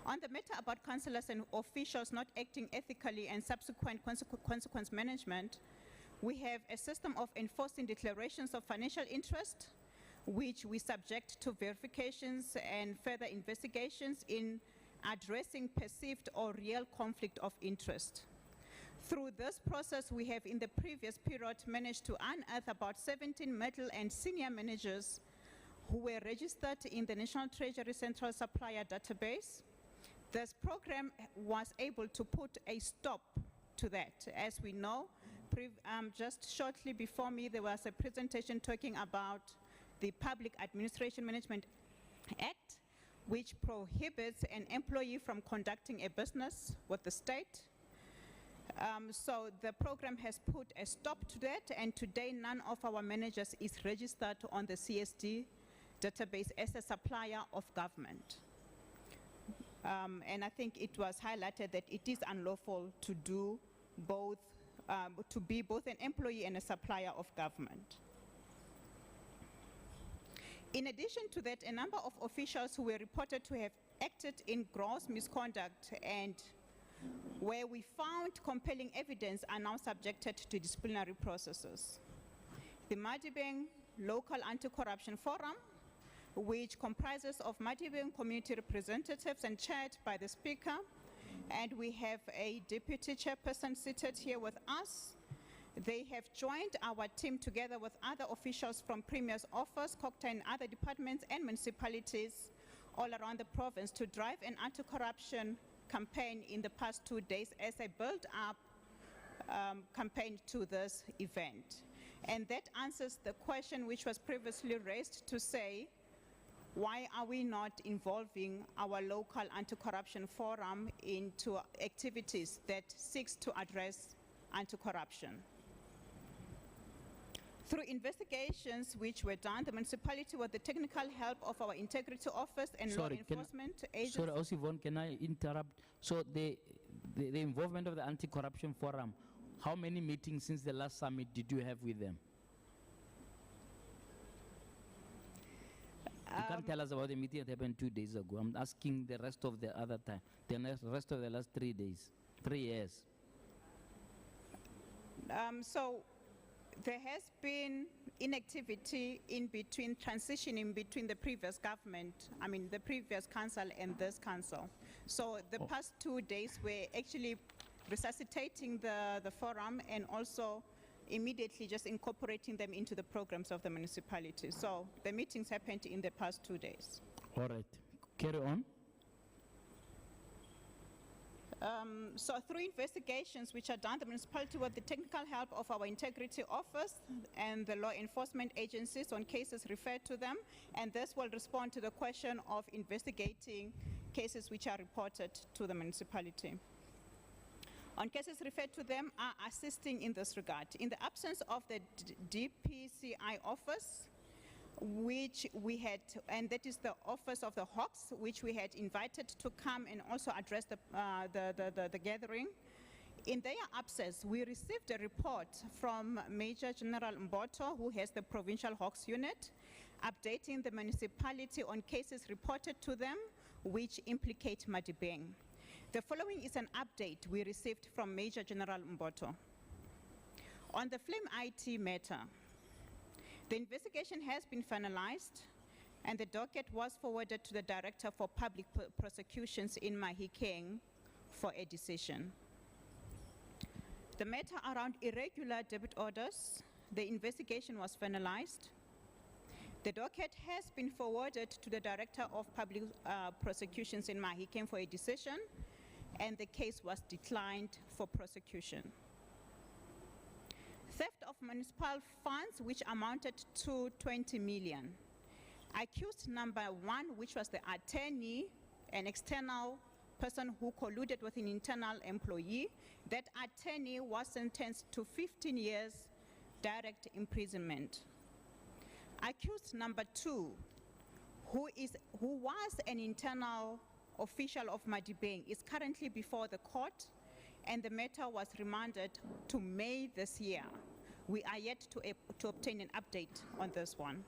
On the matter about councillors and officials not acting ethically and subsequent consequence management, we have a system of enforcing declarations of financial interest, which we subject to verifications and further investigations in addressing perceived or real conflict of interest. Through this process, we have in the previous period managed to unearth about 17 middle and senior managers who were registered in the National Treasury Central Supplier Database. This program was able to put a stop to that. As we know, just shortly before me, there was a presentation talking about the Public Administration Management Act, which prohibits an employee from conducting a business with the state. So the program has put a stop to that, and today none of our managers is registered on the CSD database as a supplier of government. And I think it was highlighted that it is unlawful to do both, to be both an employee and a supplier of government. In addition to that, a number of officials who were reported to have acted in gross misconduct and where we found compelling evidence are now subjected to disciplinary processes. The Madibeng Local Anti-Corruption Forum, which comprises of Madibeng community representatives and chaired by the Speaker, and we have a deputy chairperson seated here with us. They have joined our team together with other officials from Premier's office, COCTA, and other departments and municipalities all around the province to drive an anti-corruption campaign in the past 2 days as a build-up campaign to this event. And that answers the question which was previously raised to say, why are we not involving our local anti-corruption forum into activities that seeks to address anti-corruption? Through investigations which were done, the municipality, with the technical help of our integrity office and law enforcement agencies. Sorry, Osivon, can I interrupt? So the involvement of the anti-corruption forum, how many meetings since the last summit did you have with them? You can't tell us about the meeting that happened 2 days ago. I'm asking the rest of the other time, rest of the last 3 days, 3 years. So there has been inactivity in between, transitioning between the previous government, the previous council and this council. So the past 2 days we're actually resuscitating the forum and also immediately just incorporating them into the programs of the municipality. So the meetings happened in the past 2 days. All right, carry on. So through investigations which are done, the municipality with the technical help of our integrity office and the law enforcement agencies on cases referred to them, and this will respond to the question of investigating cases which are reported to the municipality. On cases referred to them are assisting in this regard. In the absence of the DPCI office, which we had, and that is the office of the Hawks, which we had invited to come and also address the gathering. In their absence, we received a report from Major General Mboto, who has the Provincial Hawks unit, updating the municipality on cases reported to them which implicate Madibeng. The following is an update we received from Major General Mboto. On the Flame IT matter, the investigation has been finalized and the docket was forwarded to the Director for Public Prosecutions in Mahikeng for a decision. The matter around irregular debit orders, the investigation was finalized. The docket has been forwarded to the Director of Public Prosecutions in Mahikeng for a decision, and the case was declined for prosecution. Theft of municipal funds, which amounted to 20 million. Accused number 1, which was the attorney, an external person who colluded with an internal employee. That attorney was sentenced to 15 years direct imprisonment. Accused number 2, who was an internal official of Madibeng, is currently before the court, and the matter was remanded to May this year. We are yet to obtain an update on this one.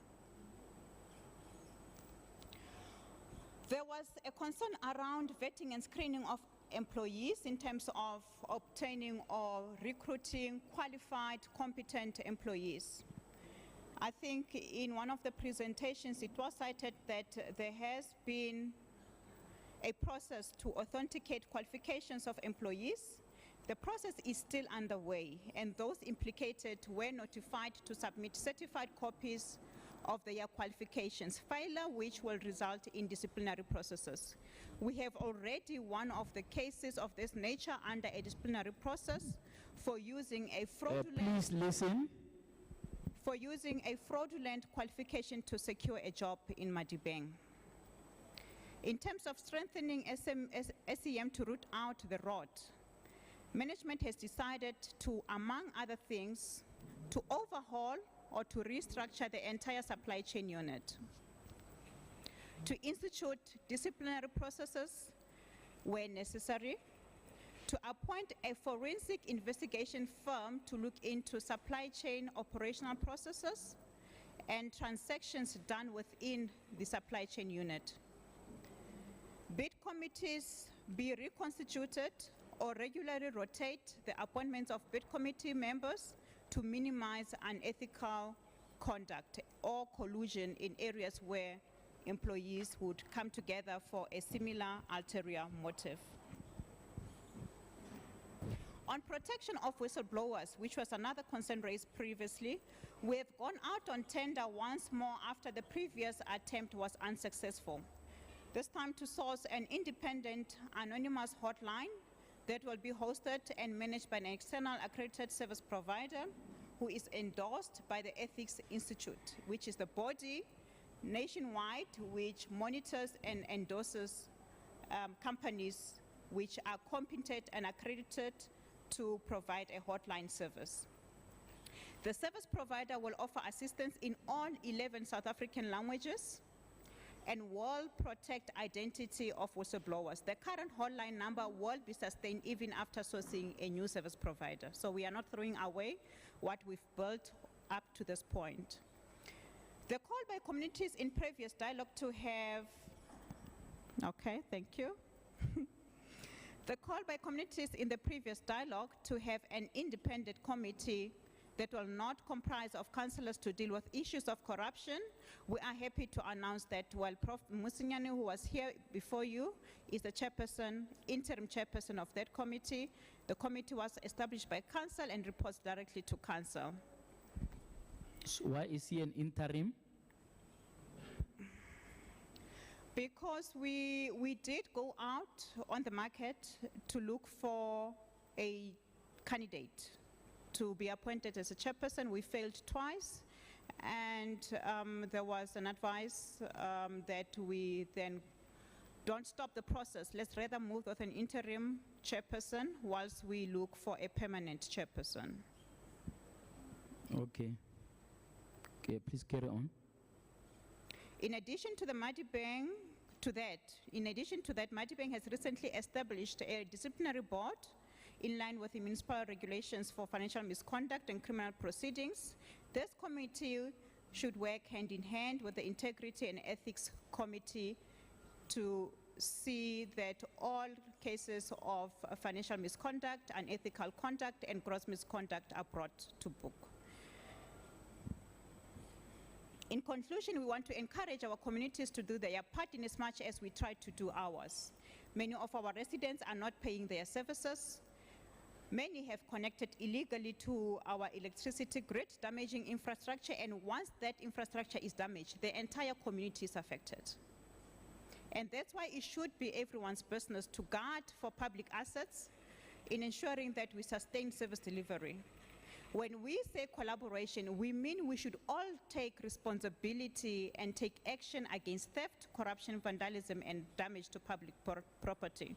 There was a concern around vetting and screening of employees in terms of obtaining or recruiting qualified, competent employees. I think in one of the presentations it was cited that there has been a process to authenticate qualifications of employees. The process is still underway, and those implicated were notified to submit certified copies of their qualifications, failure which will result in disciplinary processes. We have already one of the cases of this nature under a disciplinary process for using a fraudulent please listen. For using a fraudulent qualification to secure a job in Madibeng. In terms of strengthening SEM to root out the rot, management has decided to, among other things, to overhaul or to restructure the entire supply chain unit, to institute disciplinary processes where necessary, to appoint a forensic investigation firm to look into supply chain operational processes and transactions done within the supply chain unit. Bid committees be reconstituted or regularly rotate the appointments of bid committee members to minimize unethical conduct or collusion in areas where employees would come together for a similar ulterior motive. On protection of whistleblowers, which was another concern raised previously, we have gone out on tender once more after the previous attempt was unsuccessful. This time to source an independent anonymous hotline that will be hosted and managed by an external accredited service provider who is endorsed by the Ethics Institute, which is the body nationwide which monitors and endorses companies which are competent and accredited to provide a hotline service. The service provider will offer assistance in all 11 South African languages and will protect identity of whistleblowers. The current hotline number will be sustained even after sourcing a new service provider. So we are not throwing away what we've built up to this point. The call by communities in previous dialogue to have, okay, thank you. The call by communities in the previous dialogue to have an independent committee that will not comprise of councillors to deal with issues of corruption. We are happy to announce that while Prof. Musinyane, who was here before you, is the chairperson, interim chairperson of that committee. The committee was established by council and reports directly to council. So why is he an interim? Because we did go out on the market to look for a candidate to be appointed as a chairperson. We failed twice, and there was an advice that we then don't stop the process. Let's rather move with an interim chairperson whilst we look for a permanent chairperson. Okay. Okay, please carry on. In addition to Madibeng, Madibeng has recently established a disciplinary board in line with the municipal regulations for financial misconduct and criminal proceedings. This committee should work hand in hand with the Integrity and Ethics Committee to see that all cases of financial misconduct, unethical conduct, and gross misconduct are brought to book. In conclusion, we want to encourage our communities to do their part in as much as we try to do ours. Many of our residents are not paying their services. Many have connected illegally to our electricity grid, damaging infrastructure, and once that infrastructure is damaged, the entire community is affected. And that's why it should be everyone's business to guard for public assets in ensuring that we sustain service delivery. When we say collaboration, we mean we should all take responsibility and take action against theft, corruption, vandalism, and damage to public property.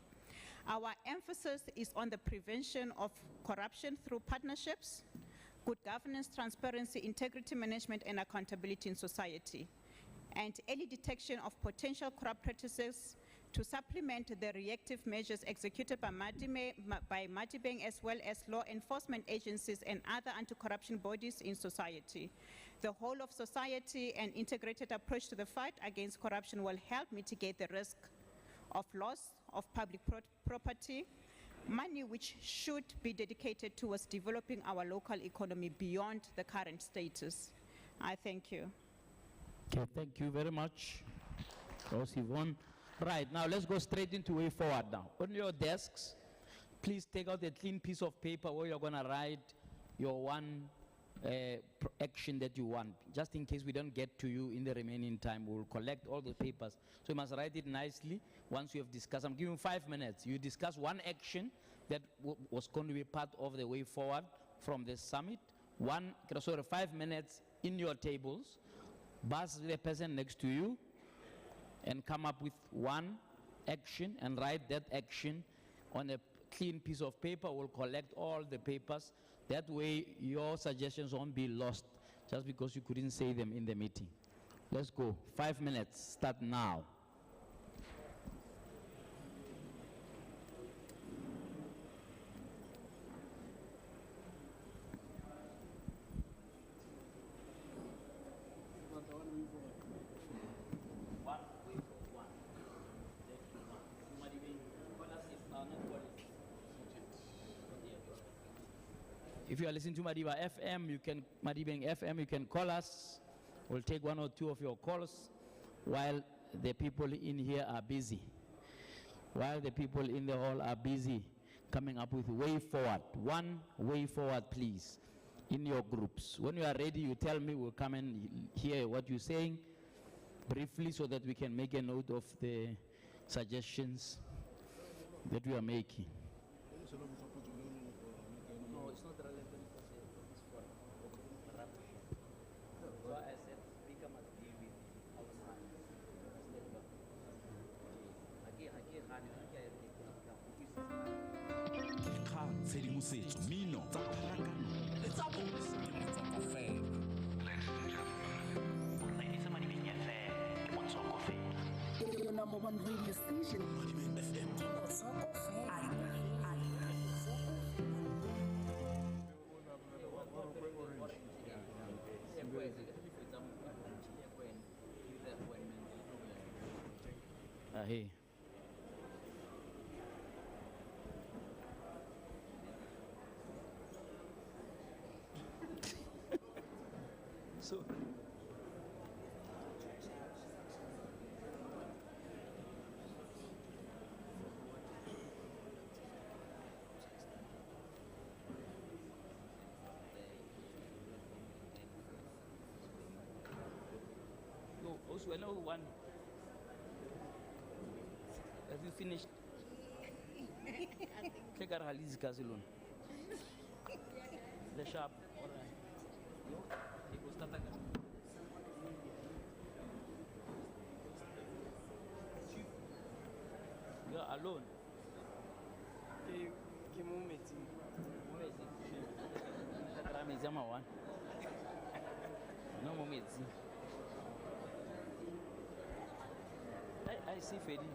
Our emphasis is on the prevention of corruption through partnerships, good governance, transparency, integrity management, and accountability in society, and early detection of potential corrupt practices to supplement the reactive measures executed by Madibeng as well as law enforcement agencies and other anti-corruption bodies in society. The whole of society and integrated approach to the fight against corruption will help mitigate the risk of loss of public property, money which should be dedicated towards developing our local economy beyond the current status. I thank you. Okay, thank you very much, Rose Yvonne. Right, now let's go straight into way forward now. On your desks, please take out a clean piece of paper where you're gonna write your one action that you want. Just in case we don't get to you in the remaining time, we'll collect all the papers. So you must write it nicely once you have discussed. I'm giving 5 minutes. You discuss one action that was going to be part of the way forward from the summit. 5 minutes in your tables. Buzz the person next to you and come up with one action and write that action on a clean piece of paper. We'll collect all the papers. That way your suggestions won't be lost just because you couldn't say them in the meeting. Let's go. 5 minutes. Start now. If you are listening to Madibeng FM, you can call us. We'll take 1 or 2 of your calls while the people in here are busy. While the people in the hall are busy coming up with way forward. One way forward, please, in your groups. When you are ready, you tell me, we'll come and hear what you're saying briefly so that we can make a note of the suggestions that we are making. No, it's not relevant for this forum. So I said, speaker must be with outside. Tshedimosetso, mmino, tsa pharakano le tsa botse. Your number one radio station. Madibeng FM. Hey. So. No, also another one. Have you finished? Click on Hali's Gazilon. The sharp. All right. It was not you're alone. No moments. I see Fedi.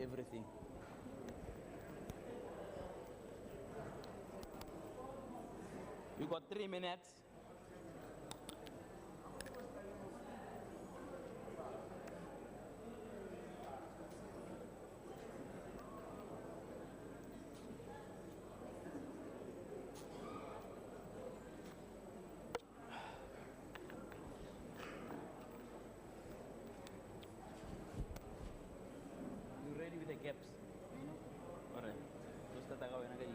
Everything. You got 3 minutes. You ready with the gaps? All right. Gusto tagawin na kayo.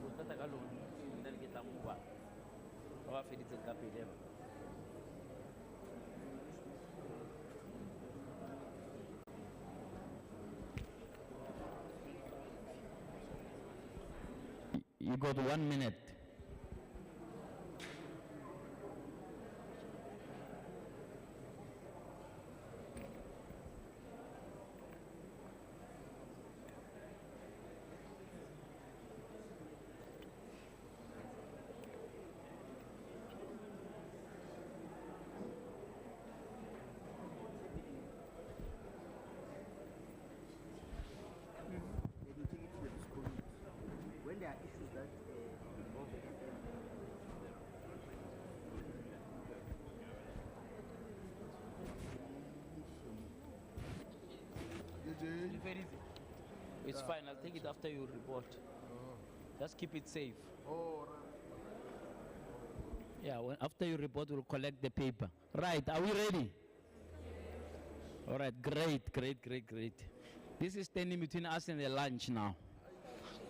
Gusto tagalog. Dahil kita muwa. Bawa felit sa kapilem. You got 1 minute. When there are issues that involve the It's fine, I'll take it after you report. Just keep it safe. Yeah, after you report, we'll collect the paper. Right, are we ready? All right, great. This is standing between us and the lunch now.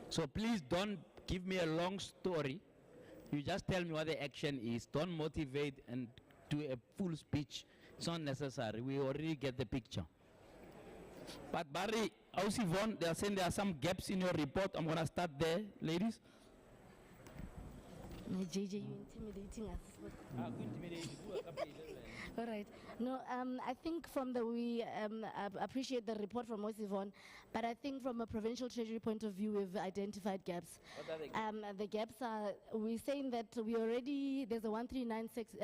So please don't give me a long story. You just tell me what the action is. Don't motivate and do a full speech. It's not necessary. We already get the picture. But Barry, Ausivon, they are saying there are some gaps in your report. I'm going to start there, ladies. JJ, you're intimidating us. All right. No, I think we appreciate the report from Osivon, but I think from a provincial treasury point of view, we've identified gaps. What are the gaps? The gaps are, we're saying that there's a 1396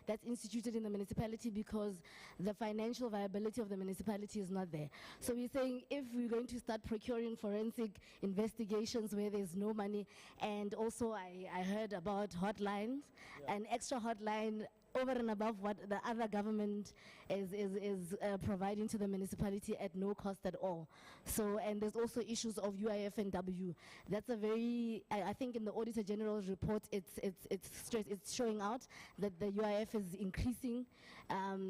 that's instituted in the municipality because the financial viability of the municipality is not there. So we're saying if we're going to start procuring forensic investigations where there's no money, and also I heard about hotlines, an extra hotline over and above what the other government is providing to the municipality at no cost at all. So, and there's also issues of UIF and W. That's a very, I think in the Auditor General's report, it's showing out that the UIF is increasing.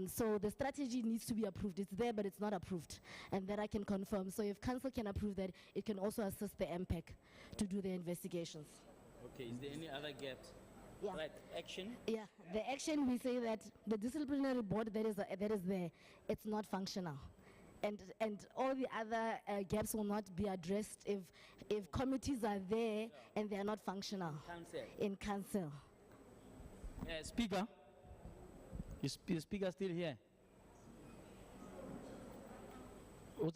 So the strategy needs to be approved. It's there, but it's not approved. And that I can confirm. So if council can approve that, it can also assist the MPEC to do the investigations. Okay, is there any other gaps? Yeah. Right, action? Yeah, the action, we say that the disciplinary board that is there, it's not functional. And all the other gaps will not be addressed if committees are there and they are not functional. Council. In council. Speaker? Is speaker still here? All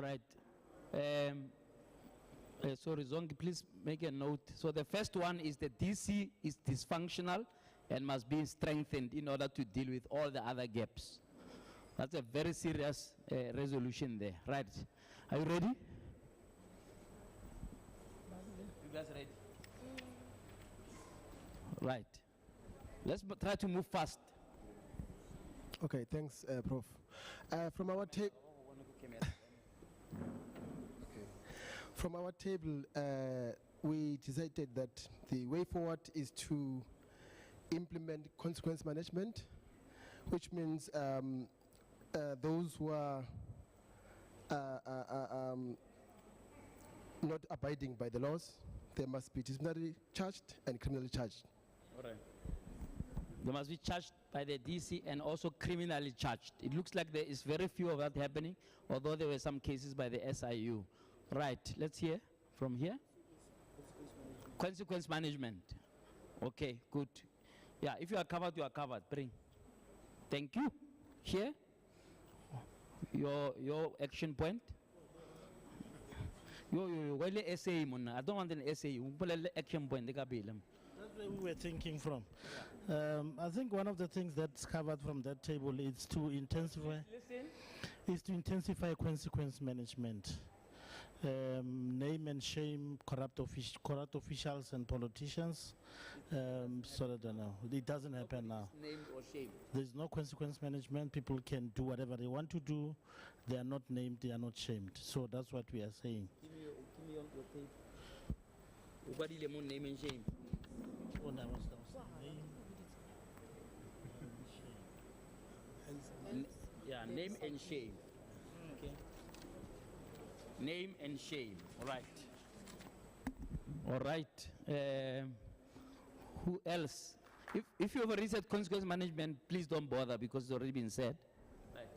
right. Sorry, Zongi, please make a note. So the first one is the DC is dysfunctional and must be strengthened in order to deal with all the other gaps. That's a very serious resolution there, right? Are you ready? You guys ready? Right. Let's try to move fast. Okay, thanks, Prof. From our table, we decided that the way forward is to implement consequence management, which means those who are not abiding by the laws, they must be disciplinarily charged and criminally charged. All right. They must be charged by the DC and also criminally charged. It looks like there is very few of that happening, although there were some cases by the SIU. Right, let's hear from here. Consequence management. Okay, good. Yeah, if you are covered, you are covered. Bring. Thank you. Here, your action point. Well, essay, I don't want an essay. Action point. That's where we were thinking from. I think one of the things that's covered from that table is to intensify consequence management. Name and shame corrupt officials and politicians. So I don't know. It doesn't happen now. Named or shamed. There's no consequence management. People can do whatever they want to do. They are not named. They are not shamed. So that's what we are saying. Give me your tape. What is the name and shame? Oh, that was name. Yeah, name and shame. Okay. Name and shame. All right. All right. Who else? If you have already said consequence management, please don't bother because it's already been said. Right.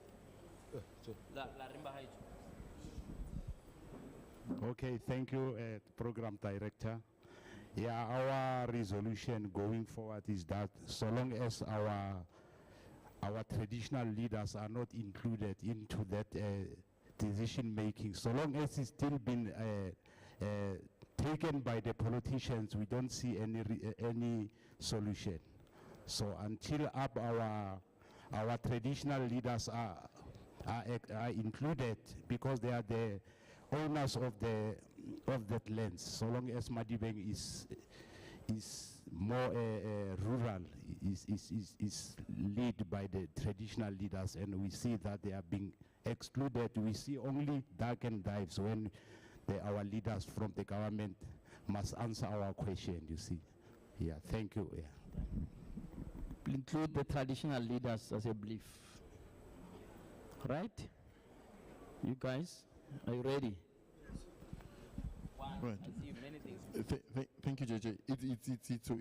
Okay, thank you, Program Director. Yeah, our resolution going forward is that so long as our traditional leaders are not included into that decision making, so long as it's still been taken by the politicians, we don't see any solution. So until our traditional leaders are included, because they are the owners of that land, so long as Madibeng is more rural, is led by the traditional leaders, and we see that they are being excluded. We see only dark and dives when our leaders from the government must answer our question, you see. Yeah, thank you. Yeah. Include the traditional leaders as a belief. Right? You guys, are you ready? Right. I see many things. Thank you, JJ.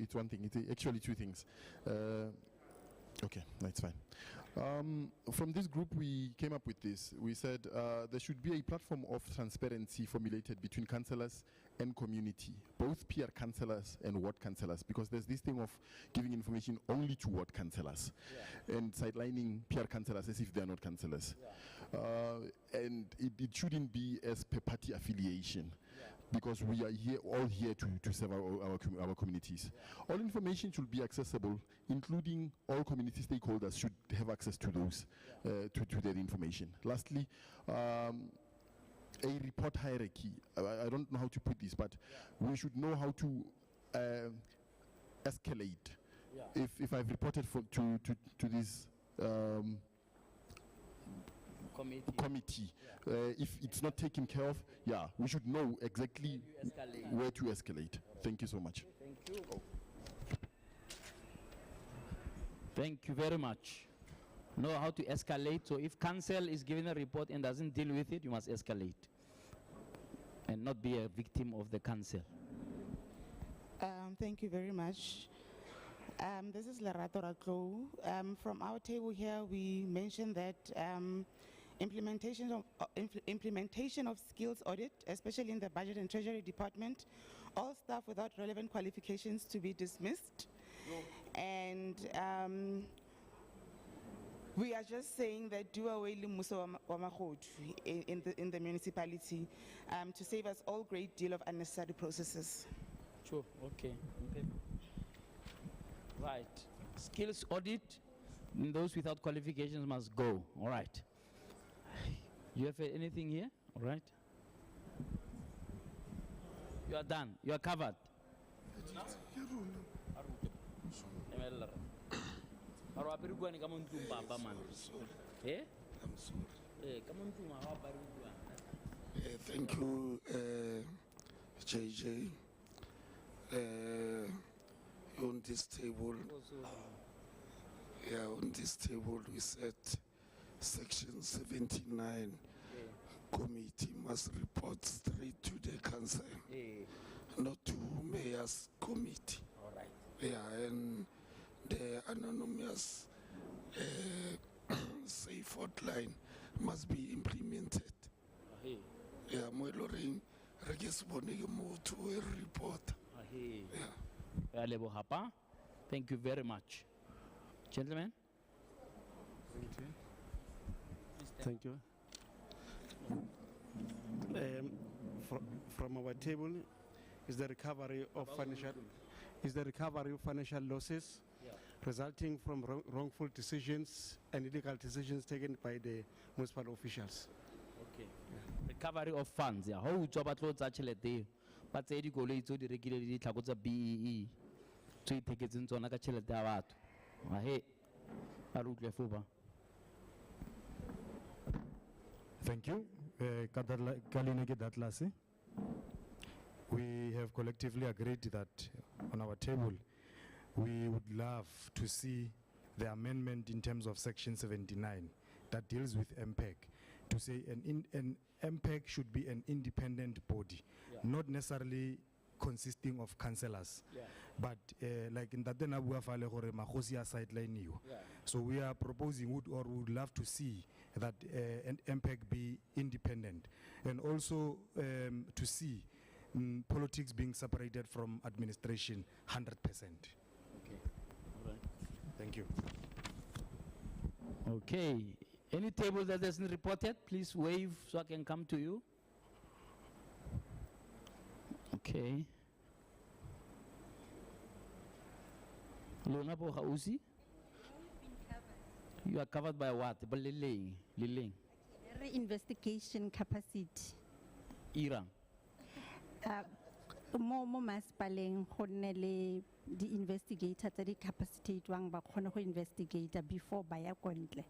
It's one thing. It's actually two things. Okay, that's fine. From this group, we came up with this. We said there should be a platform of transparency formulated between councillors and community, both peer councillors and ward councillors, because there's this thing of giving information only to ward councillors and sidelining peer councillors as if they are not councillors. And it shouldn't be as per party affiliation. Because we are all here to serve our communities. All information should be accessible, including all community stakeholders should have access to those, to that information. Lastly, a report hierarchy. I don't know how to put this, but we should know how to escalate. If I've reported to this committee. If it's not taken care of, we should know exactly where to escalate. Thank you so much. Thank you. Thank you very much. Know how to escalate. So if council is given a report and doesn't deal with it, you must escalate and not be a victim of the council. Thank you very much. This is Lerato Ratlo. From our table here, we mentioned that implementation of skills audit, especially in the budget and treasury department, all staff without relevant qualifications to be dismissed. And We are just saying that do away le mmuso wa makgodu in the municipality to save us all great deal of unnecessary processes. Sure, okay. Right. Skills audit, those without qualifications must go. All right. You have anything here? All right. You are done. You are covered. Thank you, JJ. On this table, on this table we said section 79, committee must report straight to the council, not to mayor's committee. All right. Yeah, and the anonymous safe hotline must be implemented. Yeah, my Lorraine, to a report. Yeah. Thank you very much. Gentlemen? Thank you. From our table is the recovery of financial losses resulting from wrongful decisions and illegal decisions taken by the municipal officials. Okay. Recovery of funds. Yeah. How would you about that? But say the goal is to the regularly tackles a BEE. So take it into another chill at the out. Hey, Thank you. We have collectively agreed that on our table, we would love to see the amendment in terms of section 79 that deals with MPEG, to say an MPEG should be an independent body, not necessarily consisting of councillors. But like in that sideline. So we are proposing would love to see that an MPEG be independent, and also to see politics being separated from administration 100%. Okay. All right. Thank you. Okay. Any table that hasn't reported, please wave so I can come to you. Okay. Lona po Hausi? You are covered by what? Liling. Investigation capacity. Iran. Mo municipaleng go nne le di investigator tse di capacitatiwang ba kgone go investigate before ba ya ko ntle.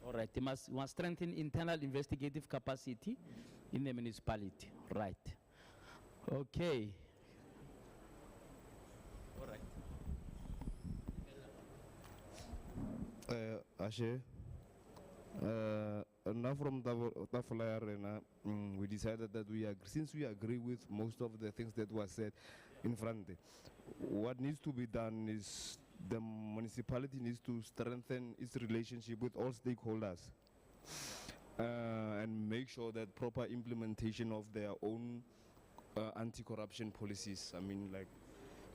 All right, we must strengthen internal investigative capacity in the municipality. Right. Okay. All right. Ashe, now from the flyer arena, we decided that since we agree with most of the things that were said in front, what needs to be done is the municipality needs to strengthen its relationship with all stakeholders and make sure that proper implementation of their own anti-corruption policies. I mean, like,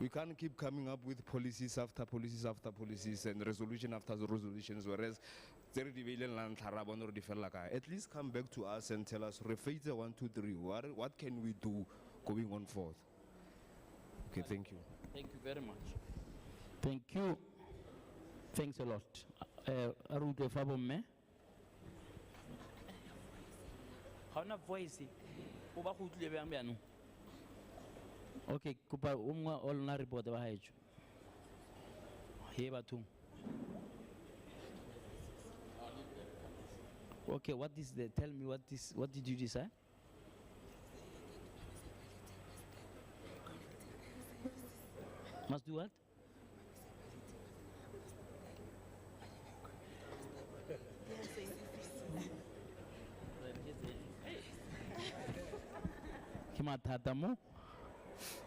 we can't keep coming up with policies after policies after policies and resolution after resolutions, whereas at least come back to us and tell us, Refaita 1, 2, 3, what can we do going on forth? Okay, thank you. Thank you very much. Thank you. Thanks a lot. Aruke Fabomme. How na voice? Oba khutile bang bano. Okay, kupa umwa all na report ba haejo. He bathum. Okay, what is the, tell me what did you decide? Must do what?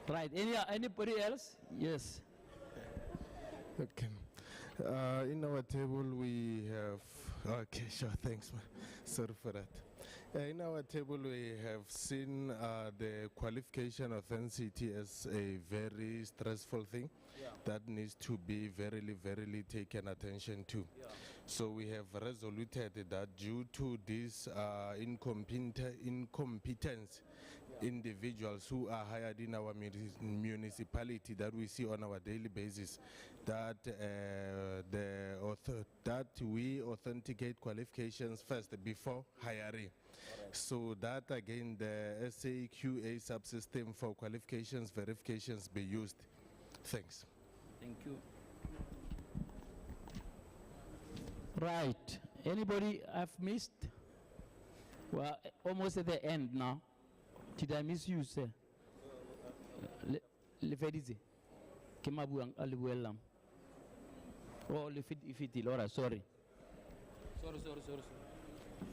Right, anybody else? Yes. Okay. In our table we have, okay, sure, thanks, man. Sorry for that. In our table we have seen the qualification authenticity as a very stressful thing that needs to be verily taken attention to. So we have resoluted that due to this incompetence individuals who are hired in our municipality that we see on our daily basis, that that we authenticate qualifications first before hiring. So that again the SAQA subsystem for qualifications verifications be used. Thanks. Thank you. Right. Anybody I've missed? Well, almost at the end now. Did I miss you, sir? Le fedize. Kemabuang alibuelam. Oh, le fiti Laura, sorry. Sorry.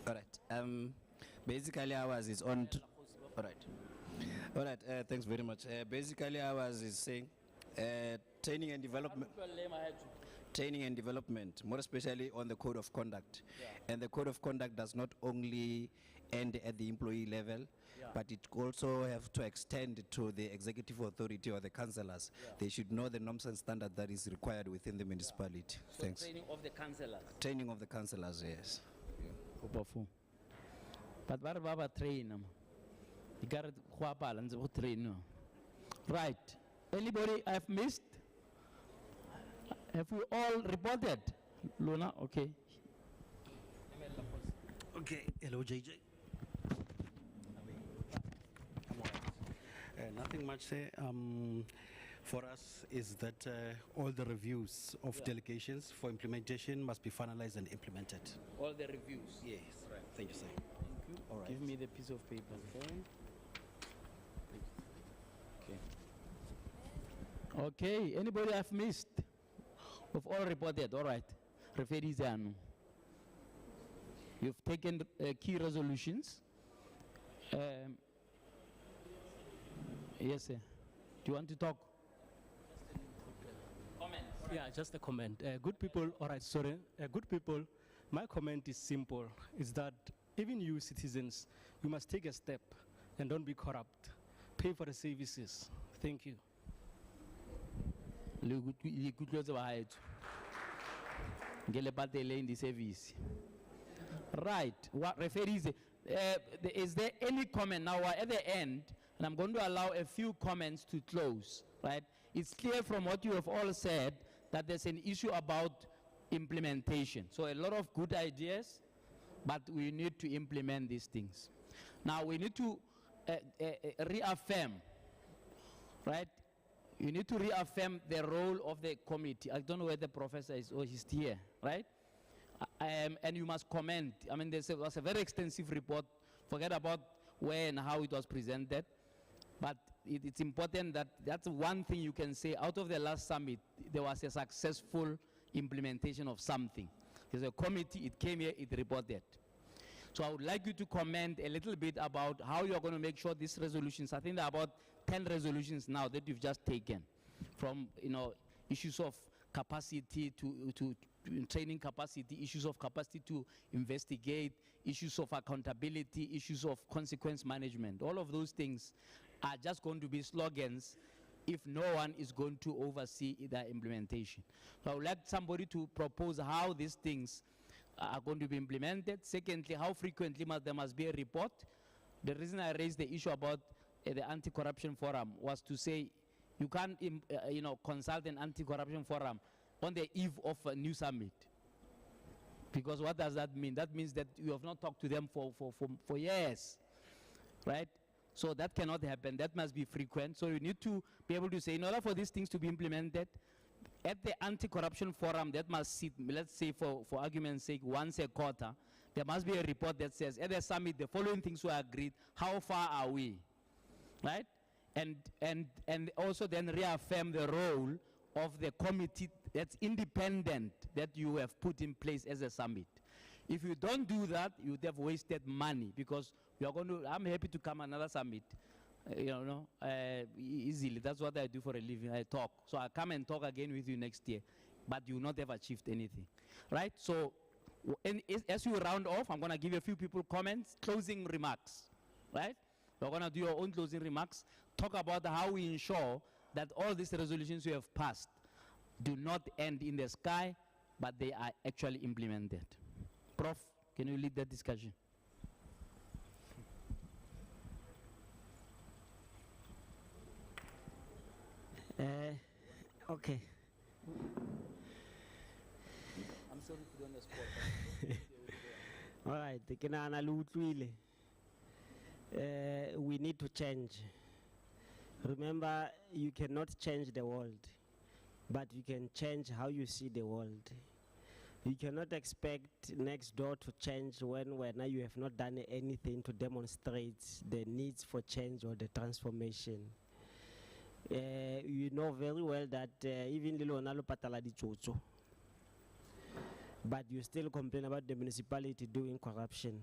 All right. Basically ours is on. All right. Thanks very much. Basically ours is saying training and development. Training and development, more especially on the code of conduct. And the code of conduct does not only end at the employee level, but it also have to extend to the executive authority or the councillors. They should know the norms and standards that is required within the municipality. So Thanks. training of the councillors. Training of the councillors, yes. But what about training? You got to train. Right. Anybody I've missed? Have we all reported? Luna, okay. Okay, hello JJ. Nothing much say. For us is that all the reviews of delegations for implementation must be finalized and implemented. All the reviews? Yes. Right. Thank you, sir. Thank you. All right. Give me the piece of paper. Okay, anybody I've missed? We've all reported, all right. Referees anu. You've taken key resolutions. Yes, sir. Do you want to talk? Comment. Yeah, just a comment. Good people, all right, sorry. Good people, my comment is simple. Is that even you citizens, you must take a step and don't be corrupt. Pay for the services. Thank you. In the service. Right. What referees? Is there any comment now? We're at the end, and I'm going to allow a few comments to close. Right. It's clear from what you have all said that there's an issue about implementation. So a lot of good ideas, but we need to implement these things. Now we need to reaffirm. Right. You need to reaffirm the role of the committee. I don't know where the professor is, or he's here, right? And you must comment. I mean, there was a very extensive report. Forget about where and how it was presented. But it's important that that's one thing you can say. Out of the last summit, there was a successful implementation of something. There's a committee, it came here, it reported. So I would like you to comment a little bit about how you're going to make sure these resolutions, I think there are about 10 resolutions now that you've just taken, from issues of capacity to training capacity, issues of capacity to investigate, issues of accountability, issues of consequence management. All of those things are just going to be slogans if no one is going to oversee their implementation. So I would like somebody to propose how these things are going to be implemented. Secondly, how frequently there must be a report. The reason I raised the issue about the anti-corruption forum was to say you can't consult an anti-corruption forum on the eve of a new summit. Because what does that mean? That means that you have not talked to them for years, right? So that cannot happen. That must be frequent. So you need to be able to say, in order for these things to be implemented, at the anti-corruption forum, that must sit, let's say for argument's sake, once a quarter, there must be a report that says, at the summit, the following things were agreed, how far are we, right? And also then reaffirm the role of the committee that's independent that you have put in place as a summit. If you don't do that, you would have wasted money, because we are going to, I'm happy to come another summit, easily. That's what I do for a living, I talk. So I'll come and talk again with you next year, but you will not have achieved anything, right? So as you round off, I'm going to give a few people comments, closing remarks, right? We're going to do your own closing remarks, talk about how we ensure that all these resolutions we have passed do not end in the sky, but they are actually implemented. Prof, can you lead that discussion? Okay. I'm sorry to be on the spot. All right, ke nahana le utlwile. We need to change. Remember, you cannot change the world, but you can change how you see the world. You cannot expect next door to change when you have not done anything to demonstrate the needs for change or the transformation. You know very well that even Lilona lo patala ditsotso, but you still complain about the municipality doing corruption.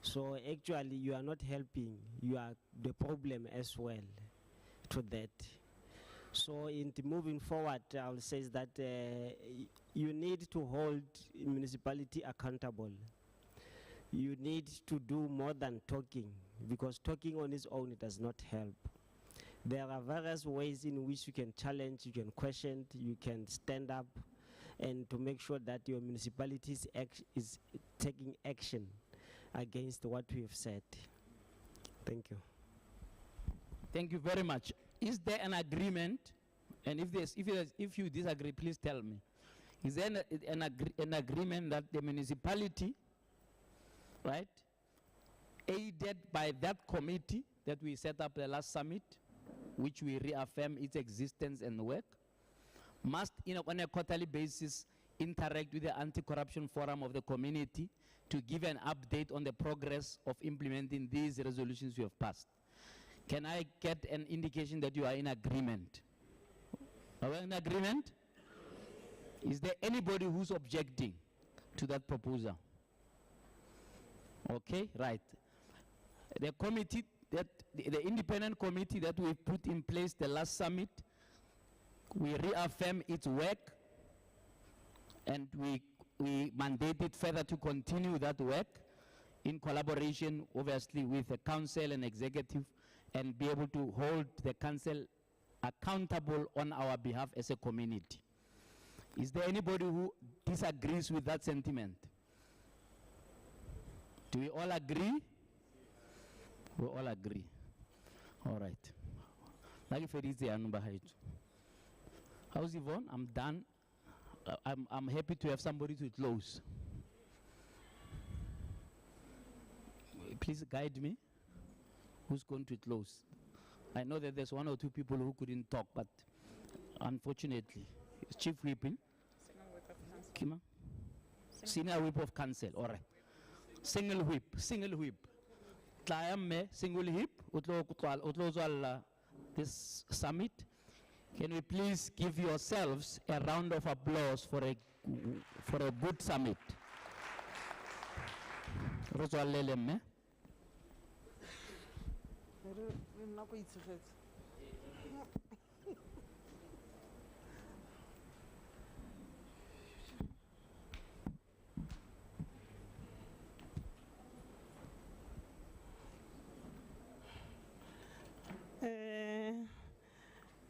So actually you are not helping, you are the problem as well to that. So in moving forward, I will say that you need to hold municipality accountable. You need to do more than talking, because talking on its own, it does not help. There are various ways in which you can challenge, you can question, you can stand up, and to make sure that your municipality is taking action against what we have said. Thank you. Thank you very much. Is there an agreement? And if you disagree, please tell me. Is there an agreement that the municipality, right, aided by that committee that we set up the last summit, which we reaffirm its existence and work, must, on a quarterly basis, interact with the anti-corruption forum of the community to give an update on the progress of implementing these resolutions we have passed? Can I get an indication that you are in agreement? Are we in agreement? Is there anybody who's objecting to that proposal? Okay, right. The committee, the independent committee that we put in place the last summit, we reaffirm its work, and we mandate it further to continue that work in collaboration, obviously, with the council and executive, and be able to hold the council accountable on our behalf as a community. Is there anybody who disagrees with that sentiment? Do we all agree? We all agree. All right. How's Yvonne? I'm done. I'm happy to have somebody to close. Please guide me. Who's going to close? I know that there's one or two people who couldn't talk, but unfortunately, Chief Whipping. Kima? Senior Whip of Council, all right. Single whip. Single whip, this summit. Can we please give yourselves a round of applause for a good summit?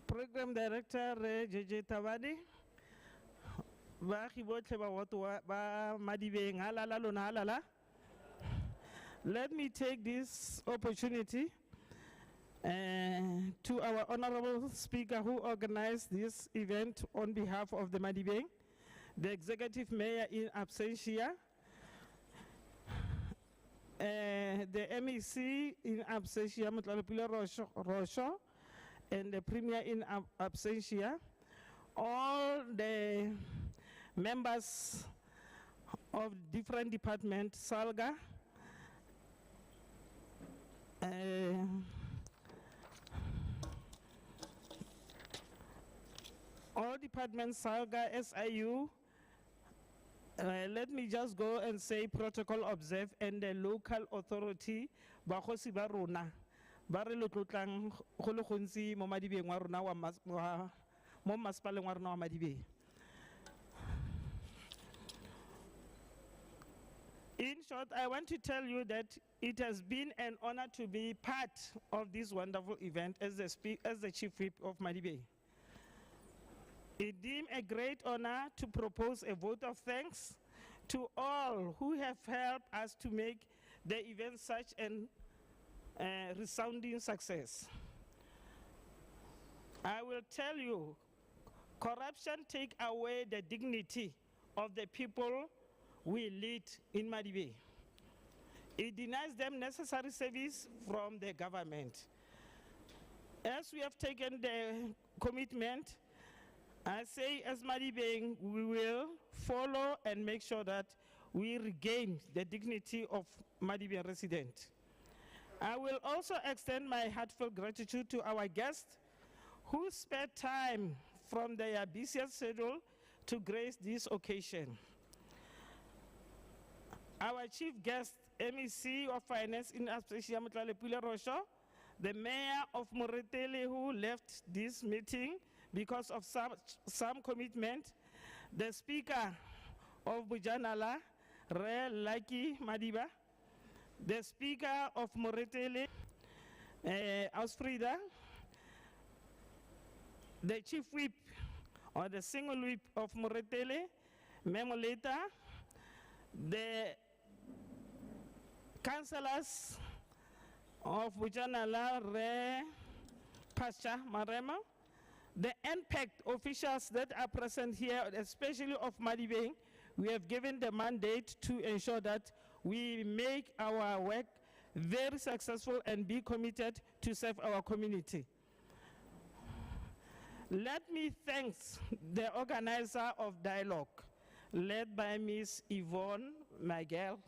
Program Director JJ Tabadi, Madibeng, halala. Let me take this opportunity to our honorable speaker who organized this event on behalf of the Madibeng, the executive mayor in absentia, the MEC in absentia, Mutlalapila Rosho, and the premier in absentia, all the members of different departments, Salga, all departments, Salga, SIU. Let me just go and say protocol observe, and the local authority, Bahosi Baruna. Bare lo tlotlang go le gontsi mo Madibeng wa rona mo masepaleng wa rona wa Madibeng. In short, I want to tell you that it has been an honor to be part of this wonderful event as the chief whip of Madibeng. It deemed a great honor to propose a vote of thanks to all who have helped us to make the event such a resounding success. I will tell you, corruption takes away the dignity of the people we lead in Madibeng. It denies them necessary service from the government. As we have taken the commitment, I say as Madibeng, we will follow and make sure that we regain the dignity of Madibeng residents. I will also extend my heartfelt gratitude to our guests who spared time from their busy schedule to grace this occasion. Our chief guest, MEC of Finance in Aspecia Mutlalepule Rosho, the mayor of Moretele who left this meeting because of some commitment, the speaker of Bujanala, Re Laki Madiba, the speaker of Moretele, Ausfrida, the chief whip or the single whip of Moretele, Memoleta, the councillors of Bujanala, Re Pascha Marema, the NPEC officials that are present here, especially of Madibeng, we have given the mandate to ensure that we make our work very successful and be committed to serve our community. Let me thank the organizer of Dialogue, led by Miss Yvonne, my girl.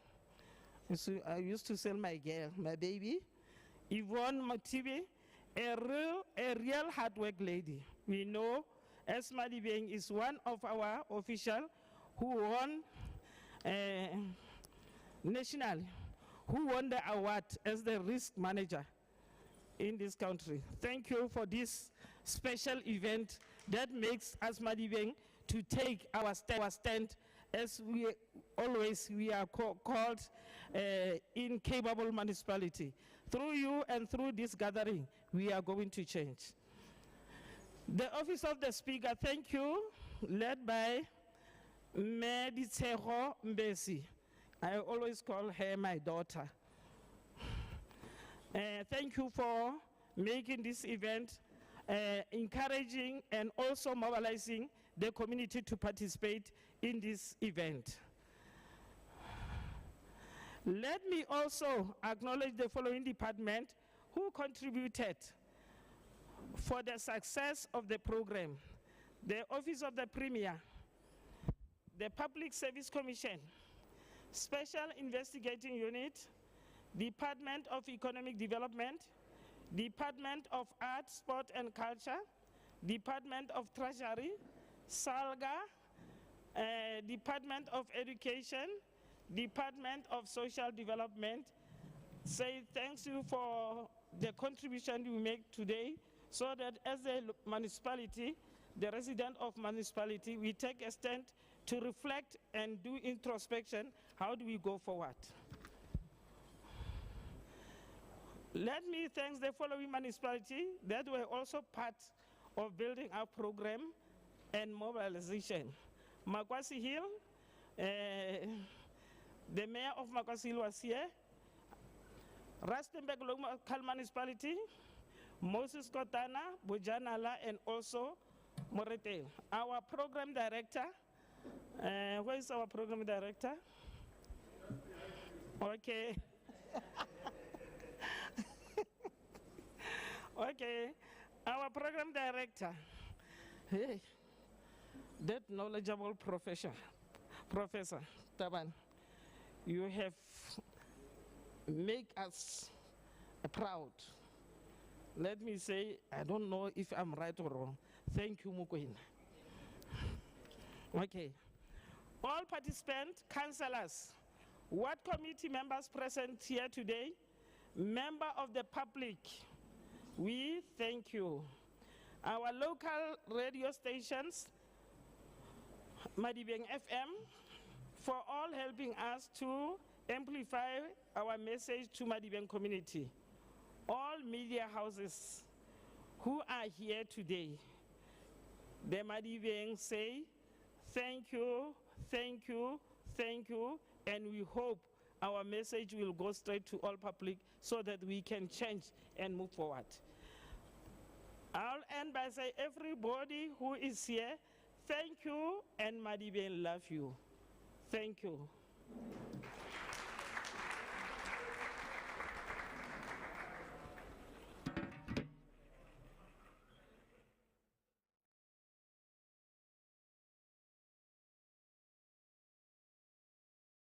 So I used to say my girl, my baby. Yvonne Matibe, a real hard work lady. We know as Madibeng is one of our officials who won nationally, who won the award as the risk manager in this country. Thank you for this special event that makes us Madibeng to take our stand as we are called incapable municipality. Through you and through this gathering, we are going to change. The office of the speaker, thank you, led by Meditero Mbesi. I always call her my daughter. Thank you for making this event encouraging and also mobilizing the community to participate in this event. Let me also acknowledge the following department who contributed for the success of the program: the Office of the Premier, the Public Service Commission, Special Investigating Unit, Department of Economic Development, Department of Art, Sport and Culture, Department of Treasury, SALGA, Department of Education, Department of Social Development. Say thanks you for the contribution you make today, so that as a municipality, the resident of municipality, we take a stand to reflect and do introspection. How do we go forward? Let me thank the following municipality that were also part of building our program and mobilization. Makwasi Hill, the mayor of Makwasi Hill was here. Rustenburg Local Municipality, Moses Kotana, Bujanala, and also Moretele. Our program director, where is our program director? Okay. Okay, our program director, hey, that knowledgeable professor, Taban, you have made us proud. Let me say, I don't know if I'm right or wrong. Thank you, Mukwena. Okay, all participants, councillors, ward committee members present here today, member of the public, we thank you. Our local radio stations, Madibeng FM, for all helping us to amplify our message to Madibeng community. All media houses who are here today, the Madibeng say, thank you, thank you, thank you, and we hope our message will go straight to all public so that we can change and move forward. I'll end by saying, everybody who is here, thank you, and Madibeng love you. Thank you.